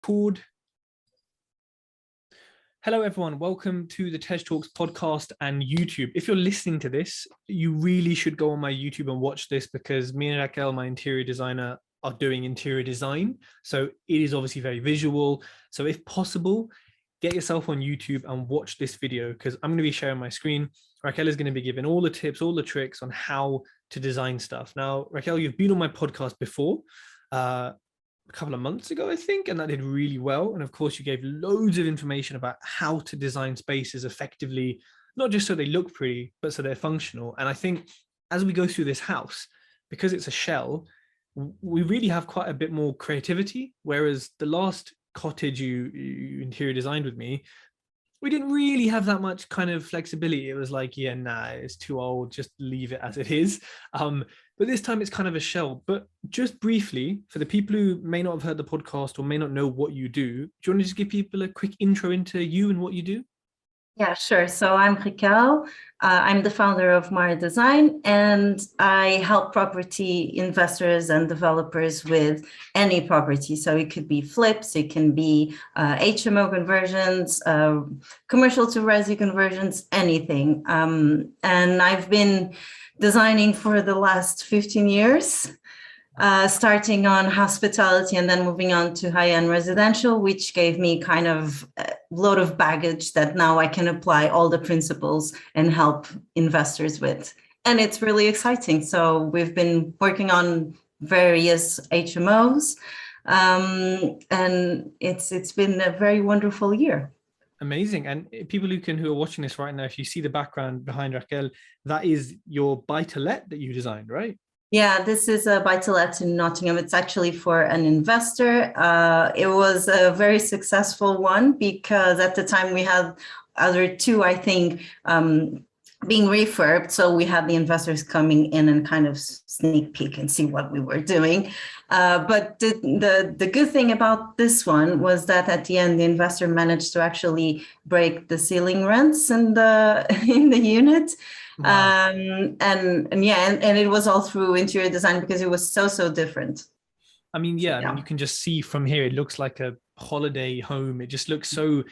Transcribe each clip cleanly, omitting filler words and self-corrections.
record. Hello, everyone. Welcome to the TED Talks podcast and YouTube. If you're listening to this, you really should go on my YouTube and watch this because me and Raquel, my interior designer, are doing interior design. So it is obviously very visual. So if possible, get yourself on YouTube and watch this video because I'm going to be sharing my screen. Raquel is going to be giving all the tips, all the tricks on how to design stuff. Now, Raquel, you've been on my podcast before. A couple of months ago, I think, and that did really well. And of course, you gave loads of information about how to design spaces effectively, not just so they look pretty, but so they're functional. And I think as we go through this house, because it's a shell, we really have quite a bit more creativity. Whereas the last cottage you interior designed with me, we didn't really have that much kind of flexibility. It was like, yeah, nah, it's too old, just leave it as it is. But this time it's kind of a shell. But just briefly, for the people who may not have heard the podcast or may not know what you do you want to just give people a quick intro into you and what you do? Yeah, sure. So I'm Raquel. I'm the founder of MarDesign, and I help property investors and developers with any property. So it could be flips, it can be HMO conversions, commercial to resi conversions, anything. And I've been designing for the last 15 years. Starting on hospitality and then moving on to high-end residential, which gave me kind of a load of baggage that now I can apply all the principles and help investors with. And it's really exciting. So we've been working on various HMOs, and it's been a very wonderful year. Amazing. And people who are watching this right now, if you see the background behind Raquel, that is your buy-to-let that you designed, right? Yeah, this is a buy-to-let in Nottingham. It's actually for an investor. It was a very successful one because at the time we had other two, I think, being refurbed. So we had the investors coming in and kind of sneak peek and see what we were doing. But the good thing about this one was that at the end, the investor managed to actually break the ceiling rents in the unit. Wow. And it was all through interior design because it was so different. I mean, yeah, I mean, you can just see from here, it looks like a holiday home. It just looks so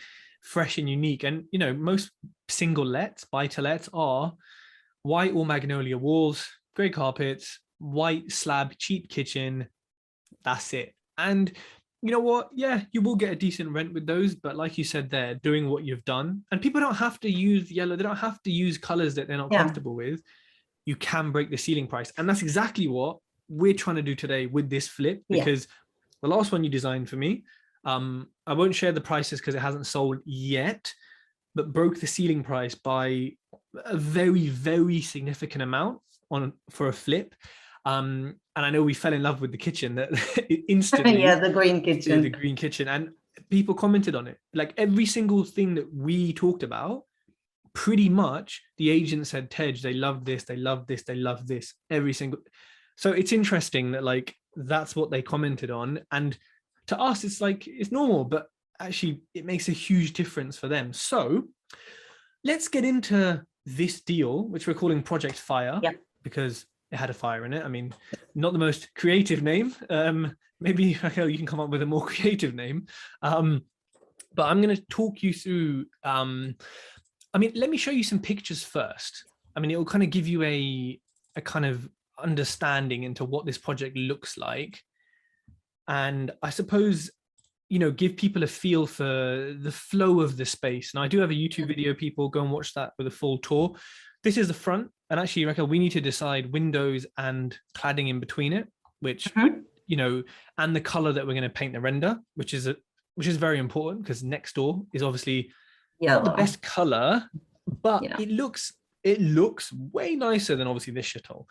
fresh and unique. And, you know, most single lets, buy-to-lets are white or magnolia walls, gray carpets, white slab, cheap kitchen. That's it. And you know what? Yeah, you will get a decent rent with those. But like you said, they're doing what you've done. And people don't have to use yellow. They don't have to use colors that they're not comfortable with. You can break the ceiling price. And that's exactly what we're trying to do today with this flip. Because the last one you designed for me, I won't share the prices because it hasn't sold yet, but broke the ceiling price by a very, very significant amount for a flip. And I know we fell in love with the kitchen that instantly. Yeah, the green kitchen. The green kitchen. And people commented on it. Like every single thing that we talked about, pretty much the agent said, Tej, they love this, they love this, they love this. Every single. So it's interesting that like that's what they commented on. And to us, it's like it's normal, but actually it makes a huge difference for them. So let's get into this deal, which we're calling Project Fire, because it had a fire in it. I mean, not the most creative name. Maybe Raquel, you can come up with a more creative name. But I'm going to talk you through. I mean, let me show you some pictures first. I mean, it will kind of give you a kind of understanding into what this project looks like, and I suppose give people a feel for the flow of the space. Now, I do have a YouTube video. People go and watch that with a full tour. This is the front. And actually, Raquel, we need to decide windows and cladding in between it, which, and the color that we're going to paint the render, which is very important because next door is obviously not the best color, but it looks way nicer than obviously this shithole.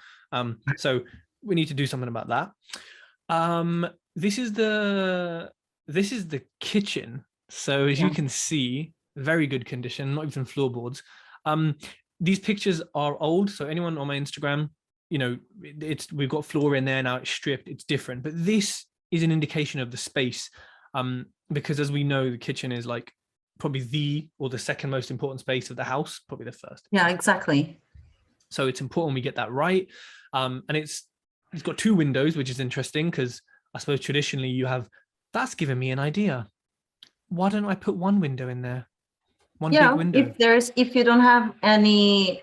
So we need to do something about that. This is the kitchen. So as you can see, very good condition, not even floorboards. These pictures are old, so anyone on my Instagram, we've got floor in there now, it's stripped, it's different, but this is an indication of the space, because as we know, the kitchen is like probably the second most important space of the house, probably the first. Yeah, exactly. So it's important we get that right. And it's got two windows, which is interesting because I suppose traditionally you have, that's given me an idea. why don't I put one window in there? One big Yeah, window. if you don't have any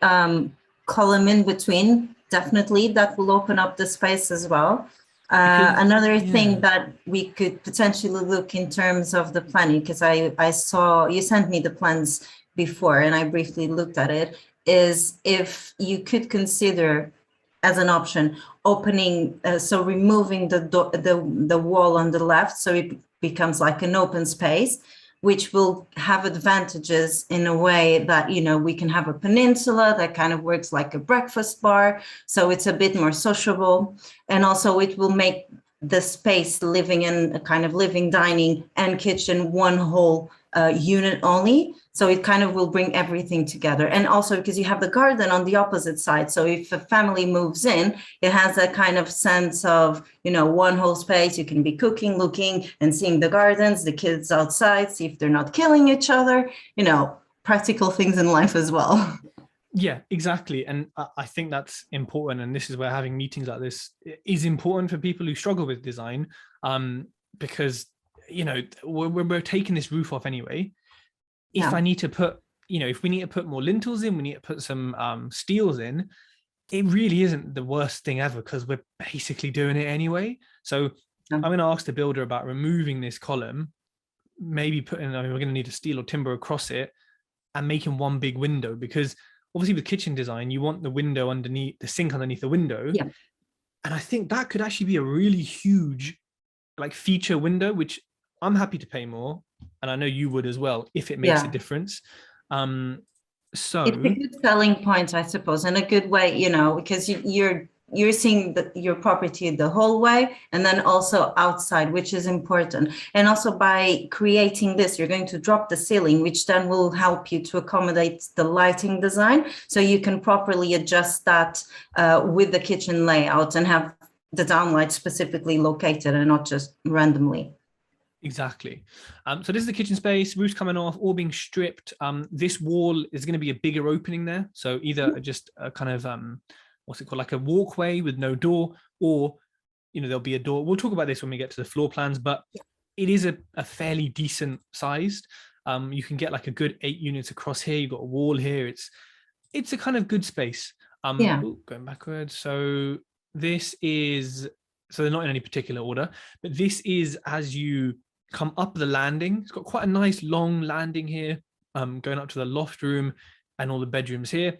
column in between, definitely that will open up the space as well. Because Another yeah, thing that we could potentially look in terms of the planning, because I saw you sent me the plans before and I briefly looked at it, is if you could consider as an option opening, so removing the wall on the left, so it becomes like an open space, which will have advantages in a way that, you know, we can have a peninsula that kind of works like a breakfast bar. So it's a bit more sociable. And also it will make the space living in a kind of living, dining and kitchen, one whole unit only. So it kind of will bring everything together. And also because you have the garden on the opposite side. So if a family moves in, it has a kind of sense of, you know, one whole space. You can be cooking, looking and seeing the gardens, the kids outside, see if they're not killing each other, you know, practical things in life as well. yeah, exactly. And I think that's important. And this is where having meetings like this is important for people who struggle with design, because, you know, we're taking this roof off anyway. If Yeah. I need to put, you know, if we need to put more lintels in, we need to put some steels in, it really isn't the worst thing ever because we're basically doing it anyway. So I'm going to ask the builder about removing this column, maybe putting, I mean, we're going to need a steel or timber across it and making one big window, because obviously with kitchen design, you want the window underneath, the sink underneath the window. Yeah. And I think that could actually be a really huge like feature window, which I'm happy to pay more. And I know you would as well, if it makes a Yeah. difference. It's a So good selling point, I suppose, and a good way, you know, because you're seeing your property the whole way and then also outside, which is important. And also by creating this, you're going to drop the ceiling, which then will help you to accommodate the lighting design. So you can properly adjust that with the kitchen layout and have the downlight specifically located and not just randomly. exactly. So this is the kitchen space, roof's coming off, all being stripped. This wall is going to be a bigger opening there. So either just a kind of, what's it called? Like a walkway with no door, or, you know, there'll be a door. We'll talk about this when we get to the floor plans, but it is a fairly decent sized. You can get like a good 8 units across here. You've got a wall here. It's a kind of good space. Yeah. Going backwards. So this is, so they're not in any particular order, but this is as you come up the landing. It's got quite a nice long landing here, going up to the loft room and all the bedrooms here.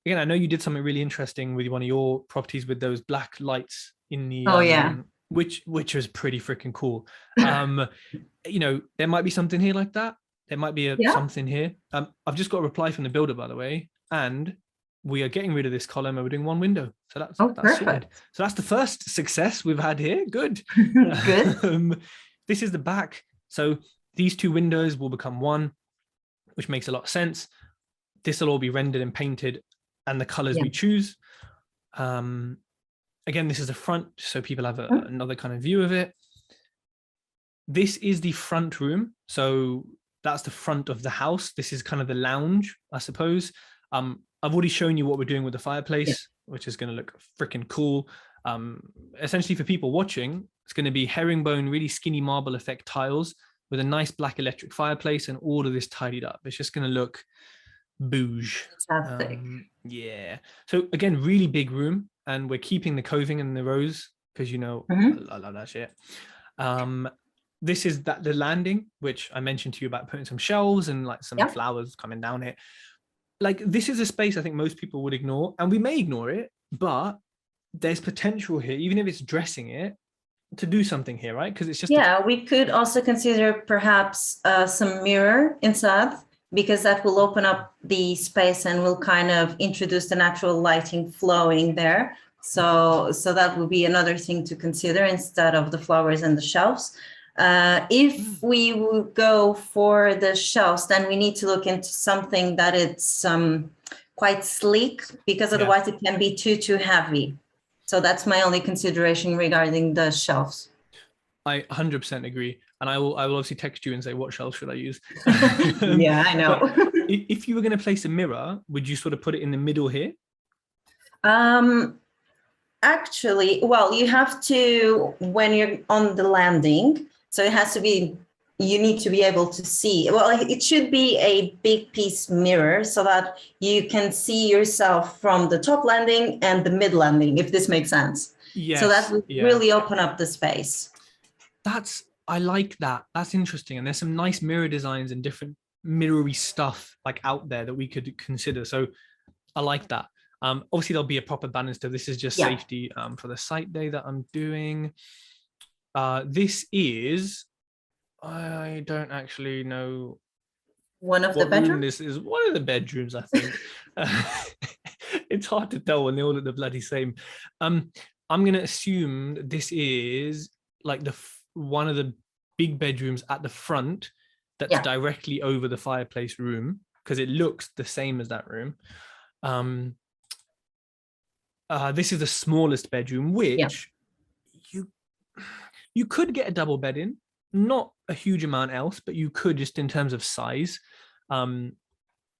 Again, I know you did something really interesting with one of your properties with those black lights in the, Oh, yeah. which was pretty freaking cool. You know, there might be something here like that. There might be Yeah. something here. I've just got a reply from the builder, by the way, and we are getting rid of this column and we're doing one window. So that's Perfect. sorted. So that's the first success we've had here. Good. Good. This is the back. So these 2 windows will become one, which makes a lot of sense. This will all be rendered and painted and the colors we choose. Again, this is the front, so people have another kind of view of it. This is the front room. So that's the front of the house. This is kind of the lounge, I suppose. I've already shown you what we're doing with the fireplace, which is going to look freaking cool. Essentially for people watching, it's going to be herringbone, really skinny marble effect tiles with a nice black electric fireplace and all of this tidied up. It's just going to look bouge. Fantastic. Yeah. So again, really big room, and we're keeping the coving and the rows because, you know, I love that shit. This is the landing, which I mentioned to you about putting some shelves and like some flowers coming down it. Like this is a space I think most people would ignore, and we may ignore it, but there's potential here, even if it's dressing it, to do something here, right? Because it's just we could also consider perhaps some mirror inside, because that will open up the space and will kind of introduce the natural lighting flowing there. So that would be another thing to consider instead of the flowers and the shelves. If we would go for the shelves, then we need to look into something that it's quite sleek, because otherwise it can be too heavy. So that's my only consideration regarding the shelves. I 100% agree. And I will obviously text you and say, what shelves should I use? Yeah, I know. If you were going to place a mirror, would you sort of put it in the middle here? Actually, well, you have to, when you're on the landing, so it has to be you need to be able to see. Well, it should be a big piece mirror so that you can see yourself from the top landing and the mid landing, if this makes sense. Yes. So that would really open up the space. I like that. That's interesting. And there's some nice mirror designs and different mirrory stuff like out there that we could consider. So I like that. Obviously there'll be a proper banister. This is just safety for the site day that I'm doing. This is, I don't actually know one of the bedrooms. This is one of the bedrooms, I think. It's hard to tell when they all look the bloody same. I'm gonna assume this is like one of the big bedrooms at the front that's directly over the fireplace room, because it looks the same as that room. This is the smallest bedroom, which you could get a double bed in, not a huge amount else, but you could, just in terms of size. It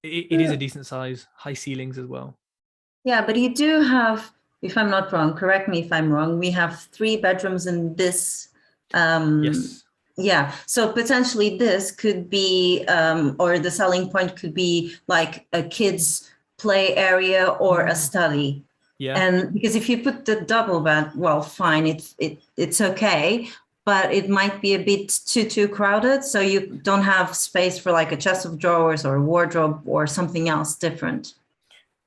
is a decent size, high ceilings as well. Yeah, but you do have, if I'm not wrong, correct me if I'm wrong, we have 3 bedrooms in this. Yes. Yeah, so potentially this could be, or the selling point could be like a kid's play area or a study. Yeah. And because if you put the double bed, well, fine, it's okay, but it might be a bit too crowded. So you don't have space for like a chest of drawers or a wardrobe or something else different.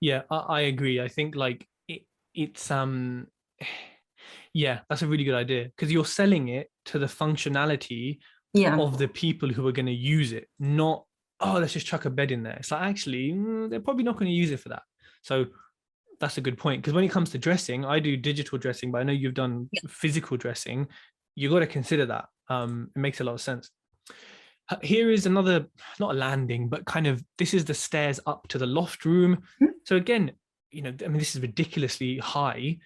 Yeah, I agree. I think like it's yeah, that's a really good idea, because you're selling it to the functionality of the people who are going to use it, not, oh, let's just chuck a bed in there. It's like, actually, they're probably not going to use it for that. So that's a good point, because when it comes to dressing, I do digital dressing, but I know you've done physical dressing. You got to consider that. It makes a lot of sense. Here is another, not a landing, but kind of, this is the stairs up to the loft room. So again, you know, I mean, this is ridiculously high.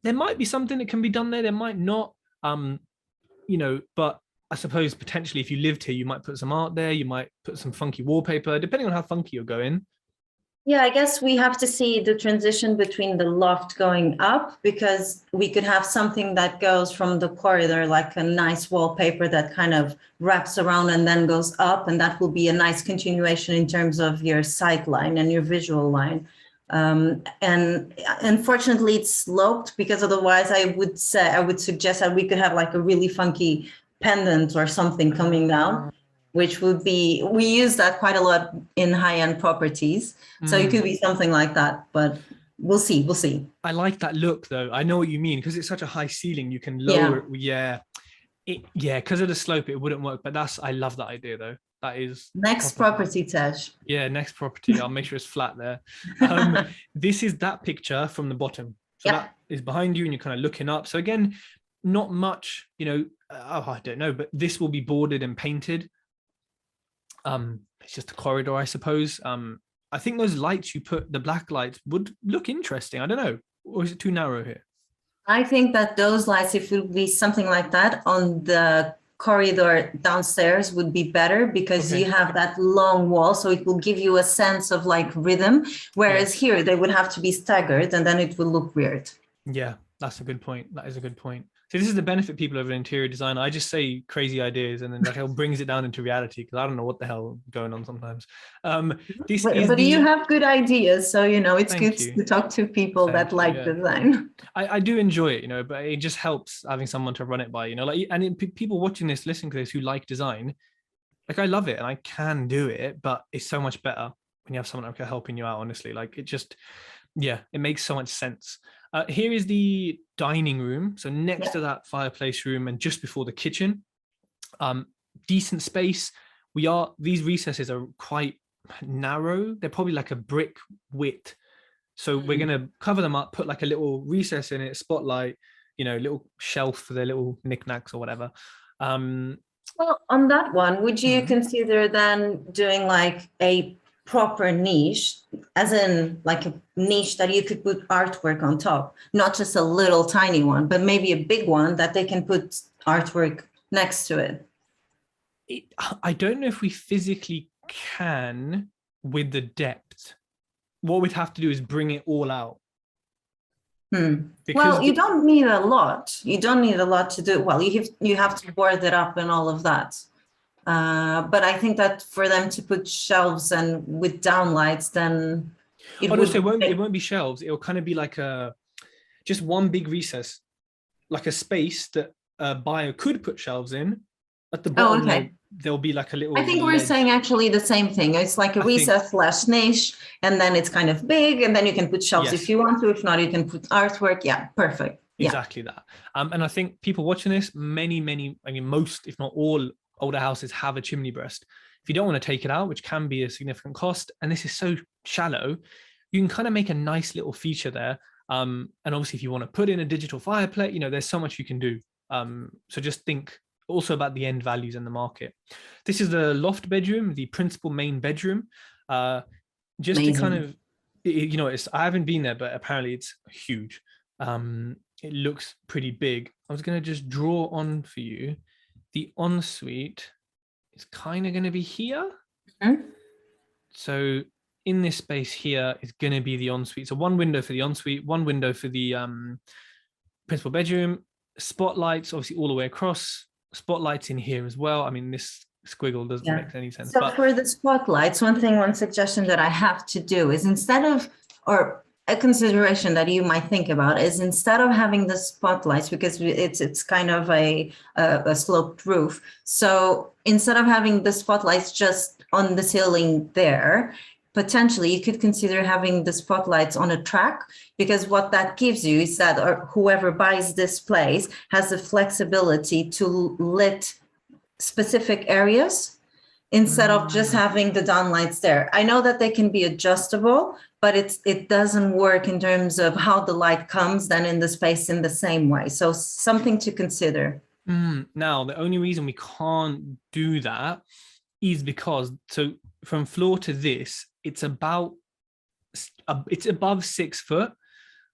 There might be something that can be done there. There might not, you know, but I suppose potentially if you lived here, you might put some art there. You might put some funky wallpaper, depending on how funky you're going. Yeah, I guess we have to see the transition between the loft going up, because we could have something that goes from the corridor, like a nice wallpaper that kind of wraps around and then goes up. And that will be a nice continuation in terms of your sight line and your visual line. And unfortunately, it's sloped, because otherwise I would suggest that we could have like a really funky pendant or something coming down, which would be, we use that quite a lot in high-end properties. So it could be something like that, but we'll see. I like that look though. I know what you mean, because it's such a high ceiling, you can lower it. Yeah. Because of the slope, it wouldn't work, but I love that idea though. That is next property, Tej. Yeah, next property. I'll make sure it's flat there. This is that picture from the bottom. So that is behind you and you're kind of looking up. So again, not much, you know, I don't know, but this will be boarded and painted. It's just a corridor, I suppose. I think those lights you put, the black lights, would look interesting. I don't know. Or is it too narrow here? I think that those lights, if it would be something like that on the corridor downstairs, would be better, because you have that long wall, so it will give you a sense of like rhythm, whereas here they would have to be staggered and then it will look weird. Yeah, that's a good point. That is a good point. So this is the benefit, people, of an interior designer. I just say crazy ideas and then Raquel brings it down into reality, because I don't know what the hell is going on sometimes. But you have good ideas, so you know it's good to talk to people that like design. I do enjoy it, you know, but it just helps having someone to run it by, you know, like, and people watching this, listening to this, who like design, like, I love it and I can do it, but it's so much better when you have someone like helping you out. Honestly, like, it just, it makes so much sense. Here is the dining room. So next to that fireplace room and just before the kitchen, decent space. These recesses are quite narrow. They're probably like a brick width. So we're going to cover them up, put like a little recess in it, spotlight, you know, little shelf for their little knickknacks or whatever. Well, on that one, would you consider then doing like a proper niche, as in like a niche that you could put artwork on top, not just a little tiny one, but maybe a big one that they can put artwork next to it? I don't know if we physically can with the depth. What we'd have to do is bring it all out. Well, you don't need a lot. You don't need a lot to do. Well, you have to board it up and all of that. But I think that for them to put shelves and with downlights, then it Oh no, so would it won't be shelves. It will kind of be like just one big recess, like a space that a buyer could put shelves in. At the Oh, bottom, okay. there'll be like a I little think we're saying ledge. actually the same thing. It's like a I think recess slash niche, and then it's kind of big, and then you can put shelves if yes, you want to. If not, you can put artwork. Yeah, perfect. Yeah. exactly that. And I think people watching this, many, I mean, most, if not all, older houses have a chimney breast. If you don't want to take it out, which can be a significant cost, and this is so shallow, you can kind of make a nice little feature there. And obviously, if you want to put in a digital fireplace, there's so much you can do. So just think also about the end values in the market. This is the loft bedroom, the principal main bedroom. Just to kind Amazing. of, I haven't been there, but apparently it's huge. It looks pretty big. I was going to just draw on for you. The ensuite is kind of going to be here. Mhm. So in this space here is going to be the ensuite. So one window for the ensuite, one window for the principal bedroom, spotlights obviously all the way across, spotlights in here as well. I mean, this squiggle doesn't Yeah. make any sense, So but for the spotlights, one suggestion that I have to do is instead of, or a consideration that you might think about is instead of having the spotlights, because it's kind of a sloped roof. So instead of having the spotlights just on the ceiling there, potentially you could consider having the spotlights on a track, because what that gives you is that or whoever buys this place has the flexibility to lit specific areas instead of just having the downlights there. I know that they can be adjustable, but it doesn't work in terms of how the light comes then in the space in the same way. So something to consider. Now the only reason we can't do that is because so from floor to this, it's above 6 foot,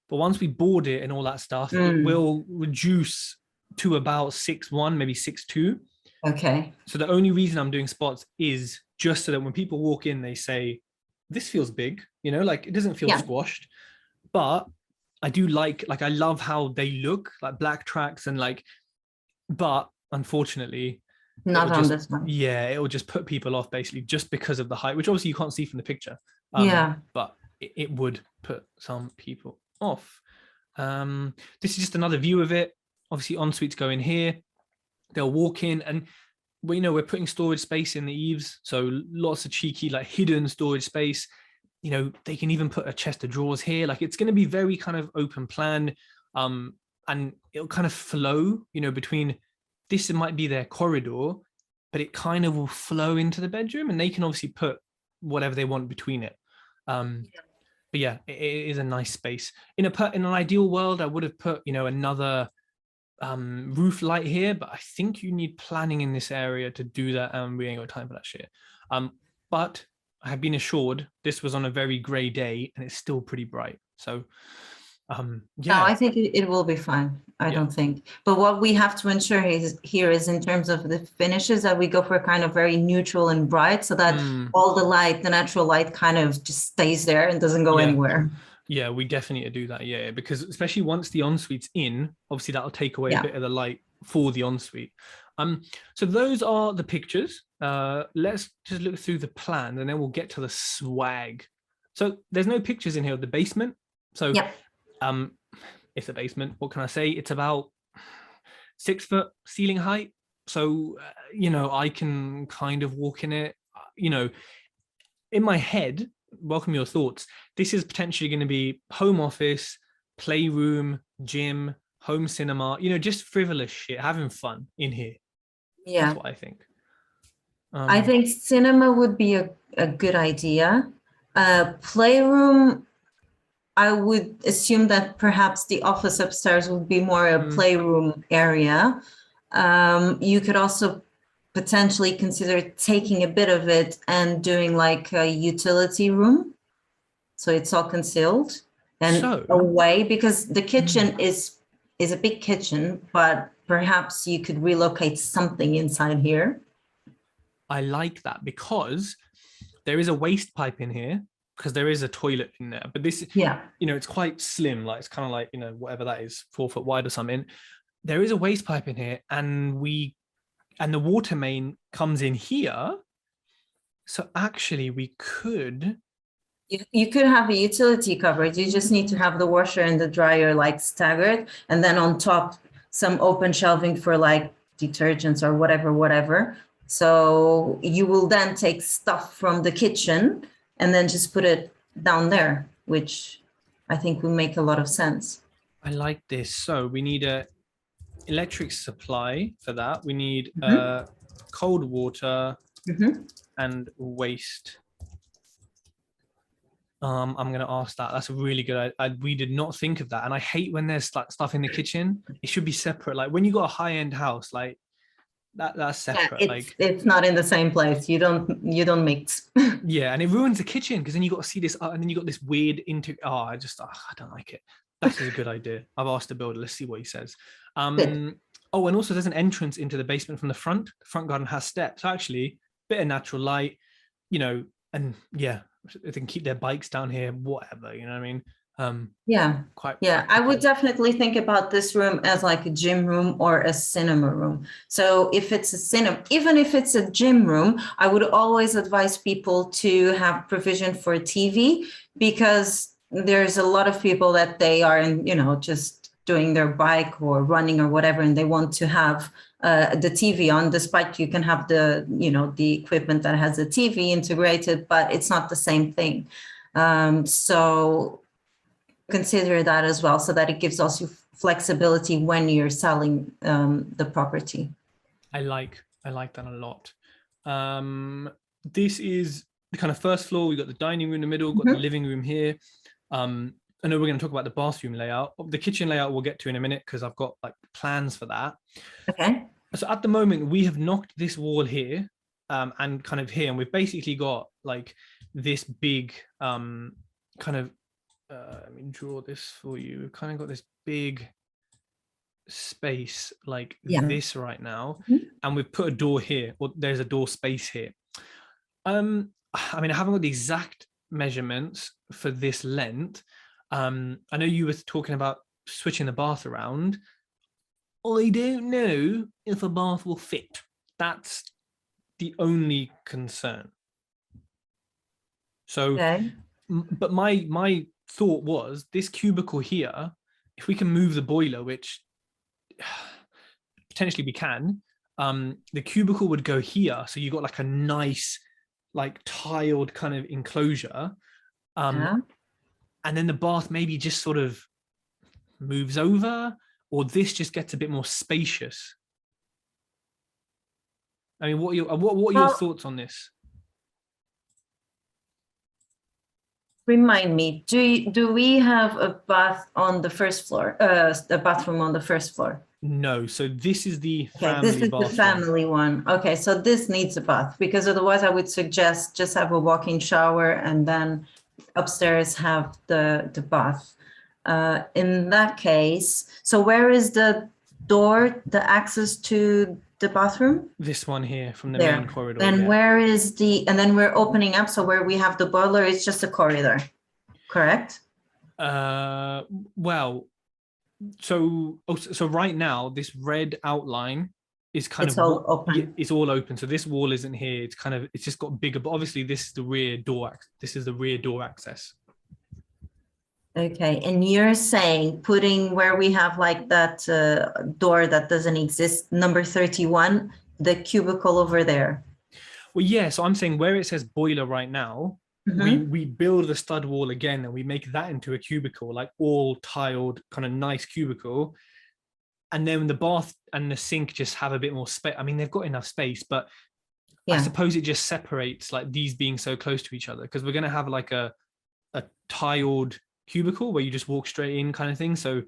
but once we board it and all that stuff, it Mm, will reduce to about 6'1", maybe 6'2". okay. So the only reason I'm doing spots is just so that when people walk in, they say, this feels big, like it doesn't feel Yeah, squashed. But I do like I love how they look like black tracks and but unfortunately, not on this one. it will just put people off basically just because of the height, which obviously you can't see from the picture. Yeah. But it would put some people off. This is just another view of it. Obviously, en-suites go in here. They'll walk in and we're putting storage space in the eaves, so lots of cheeky hidden storage space. They can even put a chest of drawers here. Like it's going to be very kind of open plan, and it'll kind of flow. Between this, it might be their corridor, but it kind of will flow into the bedroom, and they can obviously put whatever they want between it. But yeah, it is a nice space. In an ideal world, I would have put another roof light here, but I think you need planning in this area to do that, and we ain't got time for that shit. But I have been assured this was on a very grey day and it's still pretty bright. So No, yeah, I think it will be fine. I yeah. don't think. But what we have to ensure is in terms of the finishes that we go for kind of very neutral and bright so that all the light, the natural light kind of just stays there and doesn't go Yeah. anywhere. Yeah, we definitely need to do that. Yeah, because especially once the ensuite's in, obviously that'll take away a Yeah. bit of the light for the ensuite. So those are the pictures. Let's just look through the plan and then we'll get to the swag. So there's no pictures in here of the basement. So Yeah. it's a basement. What can I say? It's about 6 foot ceiling height. So I can kind of walk in it. In my head, welcome your thoughts. This is potentially going to be home office, playroom, gym, home cinema, just frivolous shit, having fun in here. Yeah. That's what I think. I think cinema would be a good idea. Playroom, I would assume that perhaps the office upstairs would be more a playroom area. You could also potentially consider taking a bit of it and doing like a utility room. So it's all concealed and away, because the kitchen is a big kitchen, but perhaps you could relocate something inside here. I like that because there is a waste pipe in here, because there is a toilet in there, but this, it's quite slim. Like it's kind of like, whatever that is, 4 foot wide or something. There is a waste pipe in here, and we and the water main comes in here. So actually we could. You could have a utility cupboard. You just need to have the washer and the dryer like staggered, and then on top some open shelving for like detergents or whatever. So you will then take stuff from the kitchen and then just put it down there, which I think will make a lot of sense. I like this. So we need a electric supply for that. We need cold water and waste. I'm going to ask that. That's a really good. We did not think of that, and I hate when there's like stuff in the kitchen. It should be separate. Like when you got a high-end house, like that's separate. Yeah, it's not in the same place. You don't mix. Yeah, and it ruins the kitchen because then you got to see this, and then you got this weird I don't like it. That is a good idea. I've asked the builder. Let's see what he says. Oh, and also there's an entrance into the basement from the front. The front garden has steps. So actually, bit of natural light, and yeah. They can keep their bikes down here, whatever, you know what I mean? I would definitely think about this room as like a gym room or a cinema room. So if it's a cinema, even if it's a gym room, I would always advise people to have provision for a TV, because there's a lot of people that they are just doing their bike or running or whatever, and they want to have the TV on, despite you can have the equipment that has a TV integrated, but it's not the same thing. So consider that as well, so that it gives us you flexibility when you're selling the property. I like that a lot. This is the kind of first floor. We've got the dining room in the middle, got the living room here. I know we're going to talk about the bathroom layout. The kitchen layout we'll get to in a minute because I've got like plans for that. Okay. So at the moment we have knocked this wall here and kind of here, and we've basically got like this big kind of let me draw this for you. We've kind of got this big space like this right now, and we've put a door here. Well, there's a door space here. I mean, I haven't got the exact measurements for this length. I know you were talking about switching the bath around. I don't know if a bath will fit. That's the only concern. So, but my thought was this cubicle here, if we can move the boiler, which potentially we can, the cubicle would go here. So you got like a nice, like tiled kind of enclosure. And then the bath maybe just sort of moves over, or this just gets a bit more spacious. I mean, what are your thoughts on this? Remind me, do we have a bath on the first floor? A bathroom on the first floor? No. So this is the family this is bathroom. the family one. Okay, so this needs a bath, because otherwise I would suggest just have a walk-in shower and then upstairs have the bath. In that case, so where is the door, the access to the bathroom? This one here from the main corridor. And where is and then we're opening up, so where we have the boiler is just a corridor, correct? Well, so right now this red outline is kind of all open. It's all open. So this wall isn't here. It's just got bigger, but obviously this is the rear door. This is the rear door access. Okay, and you're saying putting where we have like that door that doesn't exist, number 31, the cubicle over there. Well, yeah. So I'm saying where it says boiler right now, we build the stud wall again and we make that into a cubicle, like all tiled, kind of nice cubicle. And then the bath and the sink just have a bit more space. I mean, they've got enough space, but I suppose it just separates like these being so close to each other, because we're going to have like a tiled cubicle where you just walk straight in kind of thing. So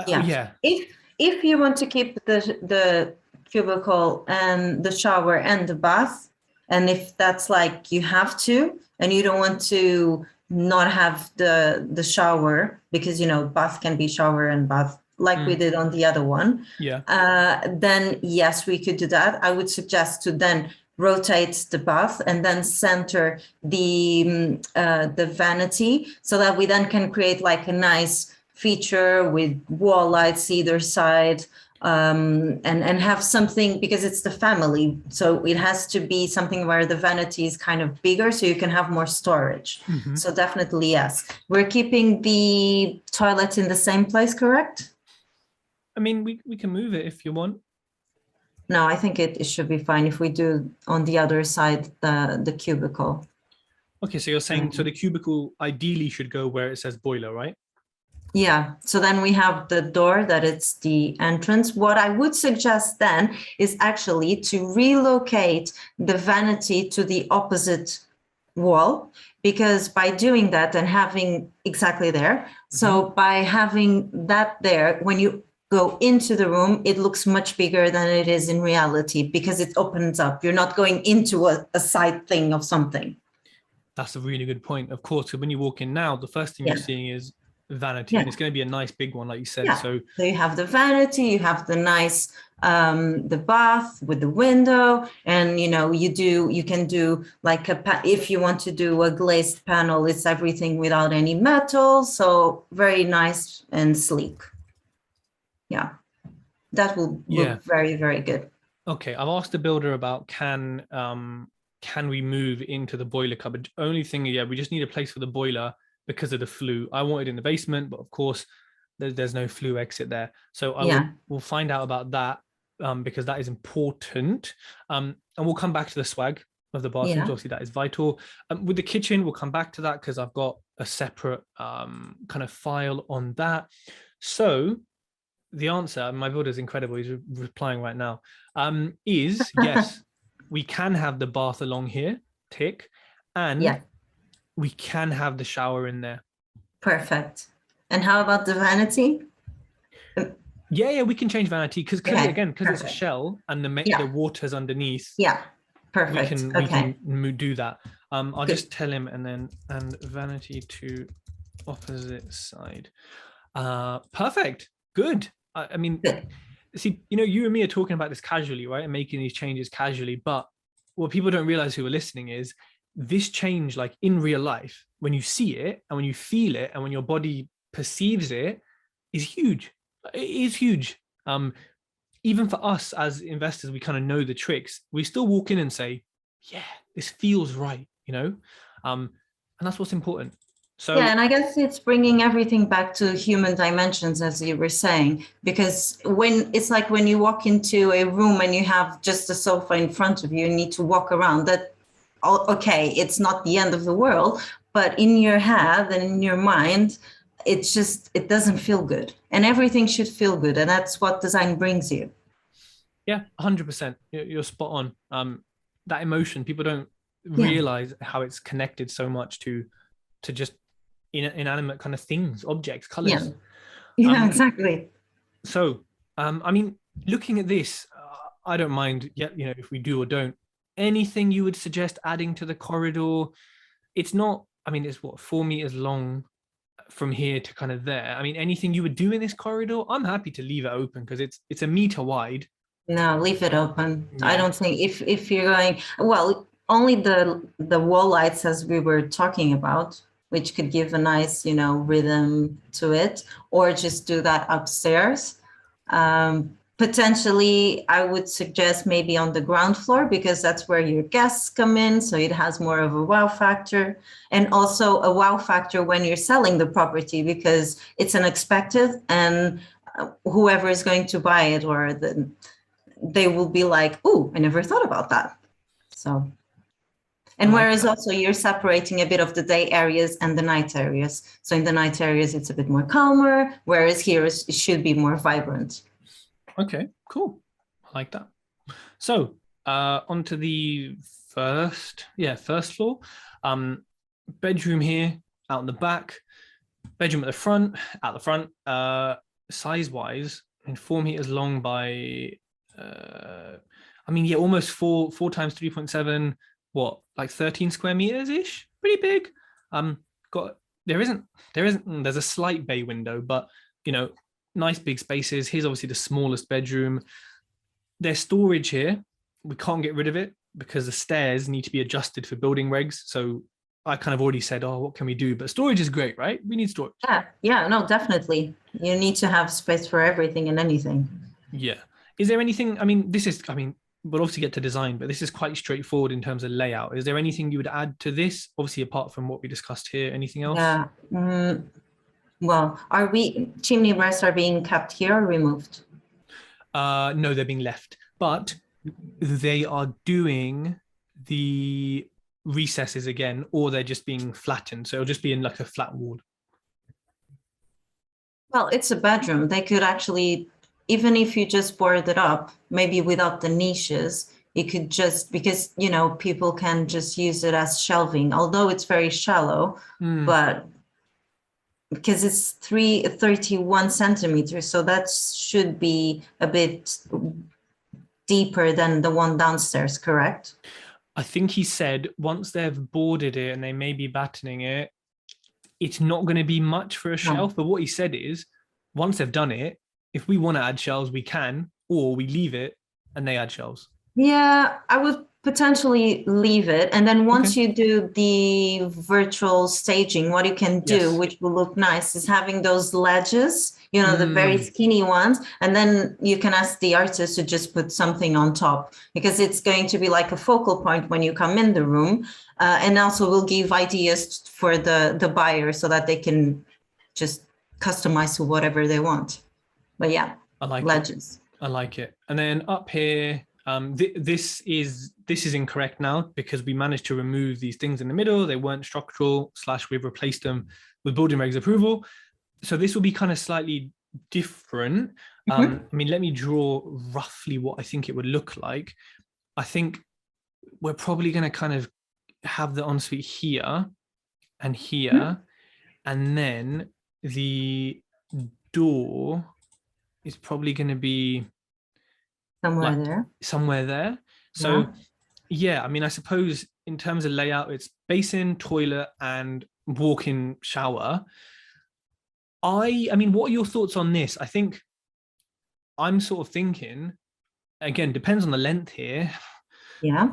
if you want to keep the cubicle and the shower and the bath, and if that's like you have to, and you don't want to not have the shower, because bath can be shower and bath like we did on the other one, then yes, we could do that. I would suggest to then rotate the bath and then center the vanity, so that we then can create like a nice feature with wall lights either side, and have something, because it's the family. So it has to be something where the vanity is kind of bigger so you can have more storage. Mhm. So definitely, yes. We're keeping the toilet in the same place, correct? I mean, we can move it if you want. No, I think it should be fine if we do on the other side, the cubicle. Okay, so you're saying so the cubicle ideally should go where it says boiler, right? Yeah, so then we have the door that it's the entrance. What I would suggest then is actually to relocate the vanity to the opposite wall, because by doing that and having exactly there, so by having that there, when you go into the room, it looks much bigger than it is in reality because it opens up. You're not going into a side thing of something. That's a really good point. Of course, 'cause when you walk in now, the first thing you're Yeah, seeing is vanity, and yeah. it's going to be a nice big one, like you said. Yeah. So So you have the vanity, you have the nice the bath with the window, and you can do like if you want to do a glazed panel, it's everything without any metal, so very nice and sleek. Yeah, that will yeah, look very, very good. okay. I've asked the builder about can we move into the boiler cupboard? Only thing, yeah, we just need a place for the boiler because of the flue. I wanted in the basement, but of course there's no flue exit there. So Yeah, we'll find out about that because that is important. And we'll come back to the swag of the bathrooms. yeah, Obviously, that is vital. With the kitchen, we'll come back to that because I've got a separate kind of file on that. So the answer, my builder is incredible. He's replying right now. Is yes, we can have the bath along here, tick, and yeah, we can have the shower in there. perfect. And how about the vanity? Yeah, we can change vanity because Okay, again, because it's a perfect. shell and the Yeah, water's underneath. yeah, We perfect. can Okay, do that. I'll good. just tell him and vanity to opposite side. Perfect. Good. I mean, Good. see, you and me are talking about this casually, right? And making these changes casually. But what people don't realize who are listening is this change, like in real life, when you see it and when you feel it and when your body perceives it, is huge. It is huge. Even for us as investors, we kind of know the tricks. We still walk in and say, yeah, this feels right. And that's what's important. Yeah, So and I guess it's bringing everything back to human dimensions, as you were saying, because when it's like when you walk into a room and you have just a sofa in front of you, you need to walk around. Okay, it's not the end of the world, but in your head and in your mind, it doesn't feel good, and everything should feel good, and that's what design brings you. yeah, 100%. You're spot on. That emotion, people don't Yeah, realize how it's connected so much to just inanimate kind of things, objects, yeah, colors. yeah, Um, exactly. so I mean, looking at this, I don't mind. Yeah, if we do or don't. Anything you would suggest adding to the corridor? It's not. I mean, it's what 4 meters long from here to kind of there. I mean, anything you would do in this corridor? I'm happy to leave it open because it's a meter wide. No, leave it open. I Yeah. don't think if you're going, well, only the wall lights as we were talking about, which could give a nice, rhythm to it, or just do that upstairs. Potentially, I would suggest maybe on the ground floor because that's where your guests come in, so it has more of a wow factor, and also a wow factor when you're selling the property because it's unexpected and whoever is going to buy it or they will be like, "Oh, I never thought about that." So, I and like whereas that. also you're separating a bit of the day areas and the night areas. So in the night areas, it's a bit more calmer, whereas here it should be more vibrant. Okay, cool. I like that. So, onto the first floor. Bedroom here, out in the back. Bedroom at the front, out the front. Size wise, I mean, 4 meters long by, I mean, yeah, almost four times 3.7. What, like 13 square meters ish? Pretty big. Got there's a slight bay window, but you know, nice big spaces. Here's obviously the smallest bedroom. There's storage here. We can't get rid of it because the stairs need to be adjusted for building regs. So I kind of already said, oh, what can we do? But storage is great, right? We need storage. Yeah, yeah, no, definitely. You need to have space for everything and anything. Yeah. Is there anything, I mean, we'll obviously get to design, but this is quite straightforward in terms of layout. Is there anything you would add to this? Obviously, apart from what we discussed here, anything else? Yeah. Well, are we chimney breasts are being kept here or removed? No, they're being left, but they are doing the recesses again, or they're just being flattened. So it'll just be in like a flat wall. Well, it's a bedroom. They could actually, even if you just board it up, maybe without the niches, it could just, because, you know, people can just use it as shelving, although it's very shallow, but because it's 31 centimeters, so that should be a bit deeper than the one downstairs, correct? I think he said once they've boarded it and they may be battening it, it's not going to be much for a No. shelf. But what he said is once they've done it, if we want to add shelves, we can, or we leave it and they add shelves. Yeah, I would potentially leave it. And then Okay. once you do the virtual staging, what you can do, Yes. which will look nice, is having those ledges, you know, the very Mm, skinny ones. And then you can ask the artist to just put something on top because it's going to be like a focal point when you come in the room. And also will give ideas for the buyer so that they can just customize to whatever they want. But yeah, I like it. ledges. I like it. And then up here, this is incorrect now because we managed to remove these things in the middle. They weren't structural / we've replaced them with building regs approval. So this will be kind of slightly different. I mean, let me draw roughly what I think it would look like. I think we're probably going to kind of have the ensuite here and here, and then the door is probably going to be Somewhere like there. somewhere there. Yeah. So yeah, I mean, I suppose in terms of layout, it's basin, toilet, and walk-in shower. I mean, what are your thoughts on this? I think I'm sort of thinking, again, depends on the length here. Yeah.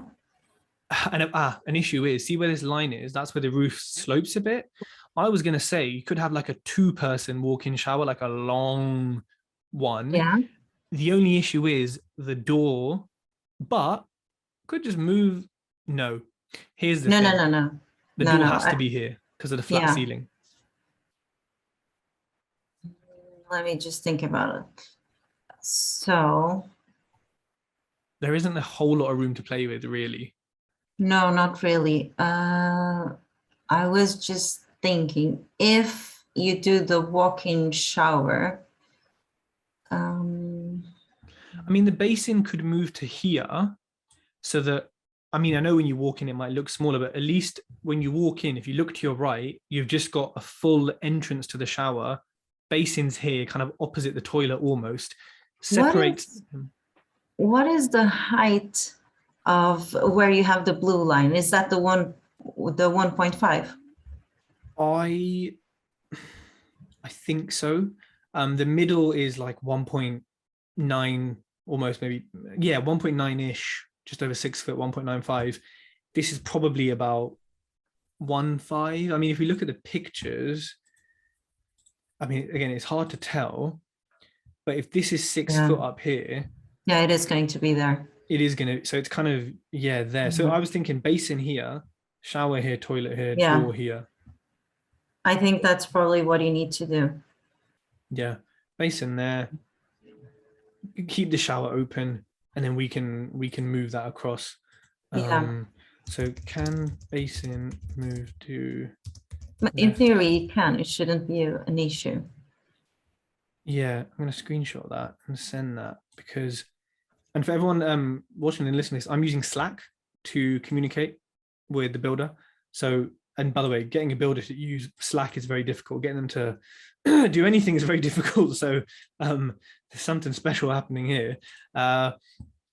And an issue is, see where this line is? That's where the roof slopes a bit. I was going to say you could have like a two-person walk-in shower, like a long one. Yeah. The only issue is the door, but could just move. No, here's the No, no, thing: no, no, the no, door no. has to be here because of the flat Yeah, ceiling. let me just think about it. So, There isn't a whole lot of room to play with, really. no, not really. I was just thinking if you do the walk-in shower, I mean, the basin could move to here so that, I mean, I know when you walk in, it might look smaller, but at least when you walk in, if you look to your right, you've just got a full entrance to the shower. Basin's here, kind of opposite the toilet almost. what Separates. what is the height of where you have the blue line? Is that the 1.5? I think so. The middle is like 1.9, almost maybe, yeah, 1.9-ish, just over 6 foot, 1.95. This is probably about 1.5. I mean, if we look at the pictures, I mean, again, it's hard to tell, but if this is 6 foot Yeah. up here, Yeah, it is going to be there. it is gonna, so it's kind of, yeah, there. So I was thinking basin here, shower here, toilet here, Yeah, door here. I think that's probably what you need to do. Yeah, basin there. Keep the shower open, and then we can move that across. Yeah. So can basin move to In left? theory, it can. It shouldn't be an issue. Yeah, I'm gonna screenshot that and send that because, and for everyone watching and listening to this, I'm using Slack to communicate with the builder. So, and by the way, getting a builder to use Slack is very difficult. Getting them to do anything is very difficult. So there's something special happening here.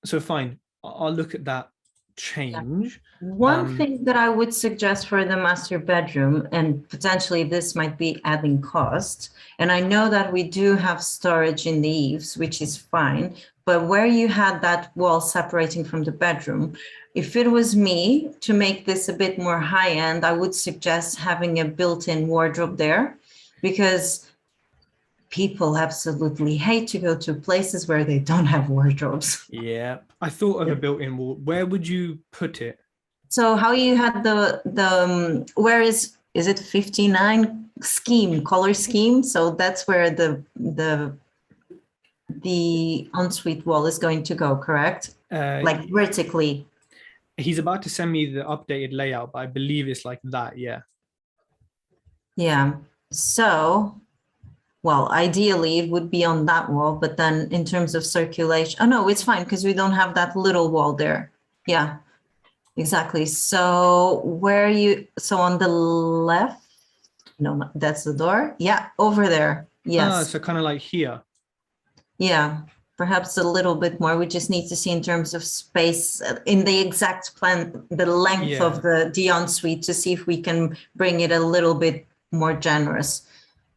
So fine, I'll look at that change. One thing that I would suggest for the master bedroom, and potentially this might be adding cost, and I know that we do have storage in the eaves, which is fine, but where you had that wall separating from the bedroom, if it was me to make this a bit more high end, I would suggest having a built-in wardrobe there, because people absolutely hate to go to places where they don't have wardrobes. Yeah, I thought of a built-in wall. Where would you put it? So how you had where is it 59 scheme, color scheme? So that's where the ensuite wall is going to go, correct? Like vertically. He's about to send me the updated layout, but I believe it's like that. Yeah. Yeah. So, well, ideally it would be on that wall, but then in terms of circulation, oh no, it's fine because we don't have that little wall there. Yeah, exactly. So so on the left, no, that's the door. Yeah, over there. Yes. So kind of like here. Yeah, perhaps a little bit more. We just need to see in terms of space in the exact plan, the length of the ensuite to see if we can bring it a little bit more generous.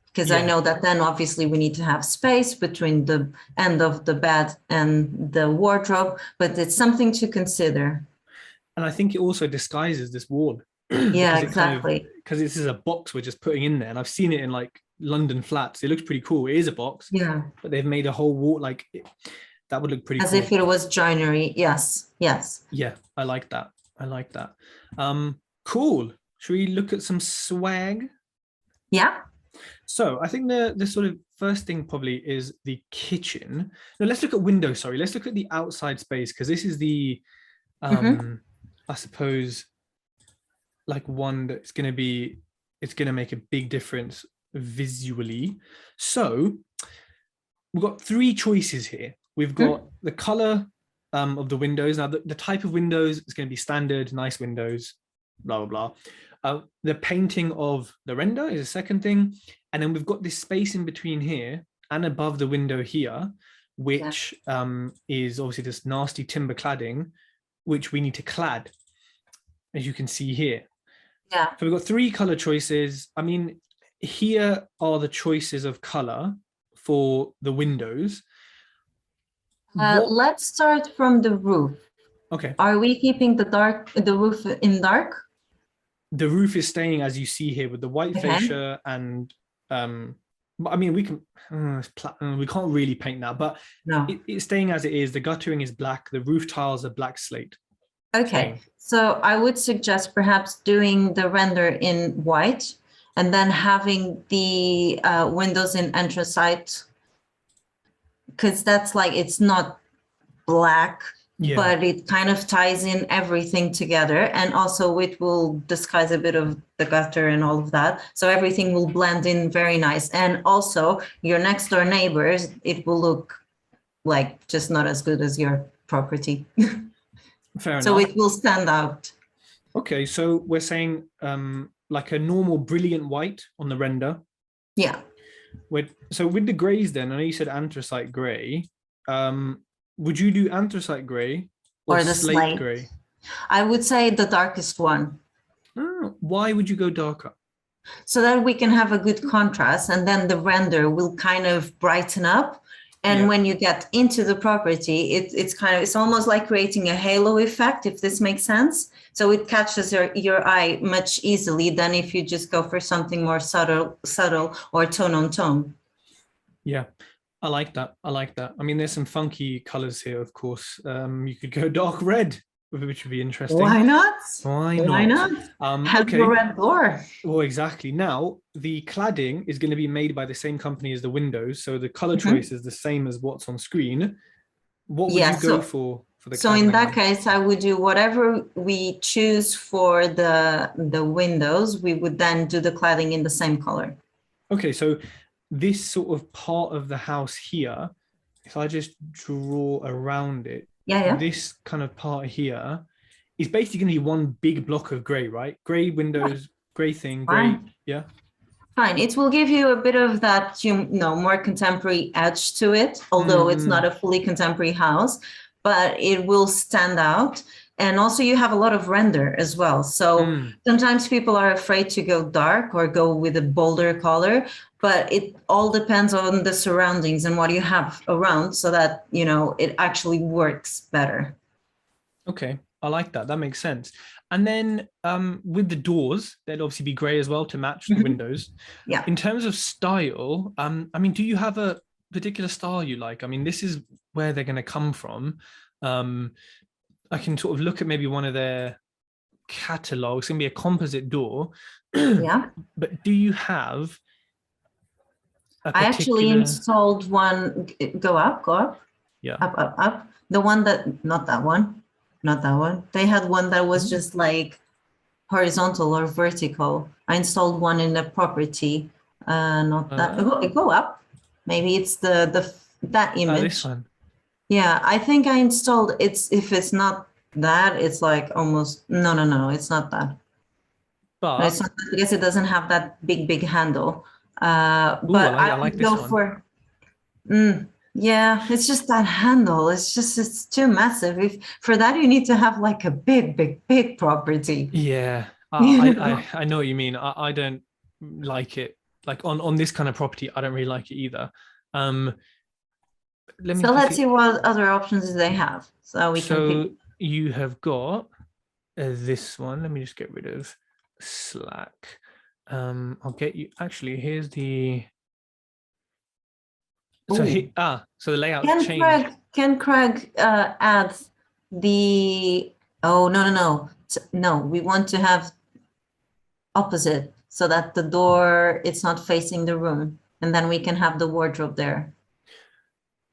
Because I know that then obviously we need to have space between the end of the bed and the wardrobe, but it's something to consider. And I think it also disguises this wall. Yeah, exactly. Because this is a box we're just putting in there. And I've seen it in like London flats. It looks pretty cool. It is a box. Yeah. But they've made a whole wall like that would look pretty cool. As if it was joinery. Yes. Yes. Yeah, I like that. I like that. Cool. Should we look at some swag? Yeah. So I think the sort of first thing probably is the kitchen. No, let's look at windows. Sorry, let's look at the outside space because this is the, I suppose, like one that's going to be, it's going to make a big difference visually. So we've got three choices here. We've got the color of the windows. Now the type of windows is going to be standard, nice windows, blah, blah, blah. The painting of the render is a second thing. And then we've got this space in between here and above the window here, which is obviously this nasty timber cladding, which we need to clad, as you can see here. Yeah. So we've got three color choices. I mean, here are the choices of color for the windows. Let's start from the roof. Okay. Are we keeping the roof in dark? The roof is staying as you see here with the white fascia and I mean, we can't really paint that, but no. It's staying as it is. The guttering is black. The roof tiles are black slate. Okay, so I would suggest perhaps doing the render in white and then having the windows in anthracite, because that's like, it's not black, but it kind of ties in everything together. And also it will disguise a bit of the gutter and all of that. So everything will blend in very nice. And also your next door neighbors, it will look like just not as good as your property. Fair enough. So it will stand out. Okay, so we're saying like a normal brilliant white on the render. Yeah. So with the grays then, I know you said anthracite gray. Would you do anthracite gray or the slate gray? I would say the darkest one. Oh, why would you go darker? So that we can have a good contrast, and then the render will kind of brighten up. And when you get into the property, it's almost like creating a halo effect, if this makes sense. So it catches your eye much easily than if you just go for something more subtle or tone on tone. Yeah, I like that. I like that. I mean, there's some funky colors here, of course. You could go dark red, which would be interesting. Why not? Why not? Why not? Have the red door. Well, exactly. Now, the cladding is going to be made by the same company as the windows. So the color choice is the same as what's on screen. What would you go for the cladding? So in that case, I would do whatever we choose for the windows. We would then do the cladding in the same color. Okay, so this sort of part of the house here, if I just draw around it, this kind of part here is basically going to be one big block of gray, right? Gray windows, gray thing, gray, Fine. It will give you a bit of that, more contemporary edge to it, although it's not a fully contemporary house, but it will stand out. And also you have a lot of render as well. So sometimes people are afraid to go dark or go with a bolder color, but it all depends on the surroundings and what you have around so that, it actually works better. Okay. I like that. That makes sense. And then with the doors, they'd obviously be grey as well to match the windows. Yeah. In terms of style, I mean, do you have a particular style you like? I mean, this is where they're going to come from. I can sort of look at maybe one of their catalogs. It's going to be a composite door. Yeah. But do you have a I actually particular... installed one. Go up, Yeah. up. The one that, not that one, not that one. They had one that was just like horizontal or vertical. I installed one in the property. Not that. Go up. Maybe it's that image. This one. Yeah, I think I installed if it's not that, it's like almost no, it's not that. But No, it's not that because it doesn't have that big handle. but I like would this go one. for yeah, it's just that handle. It's too massive. If for that you need to have like a big property. Yeah. You know? I know what you mean. I don't like it. Like on this kind of property, I don't really like it either. Let's see what other options they have. So we can pick. You have got this one. Let me just get rid of Slack. I'll get you. Actually, here's the. So so the layout changed. Can Craig add the? Oh no! We want to have opposite so that the door it's not facing the room, and then we can have the wardrobe there.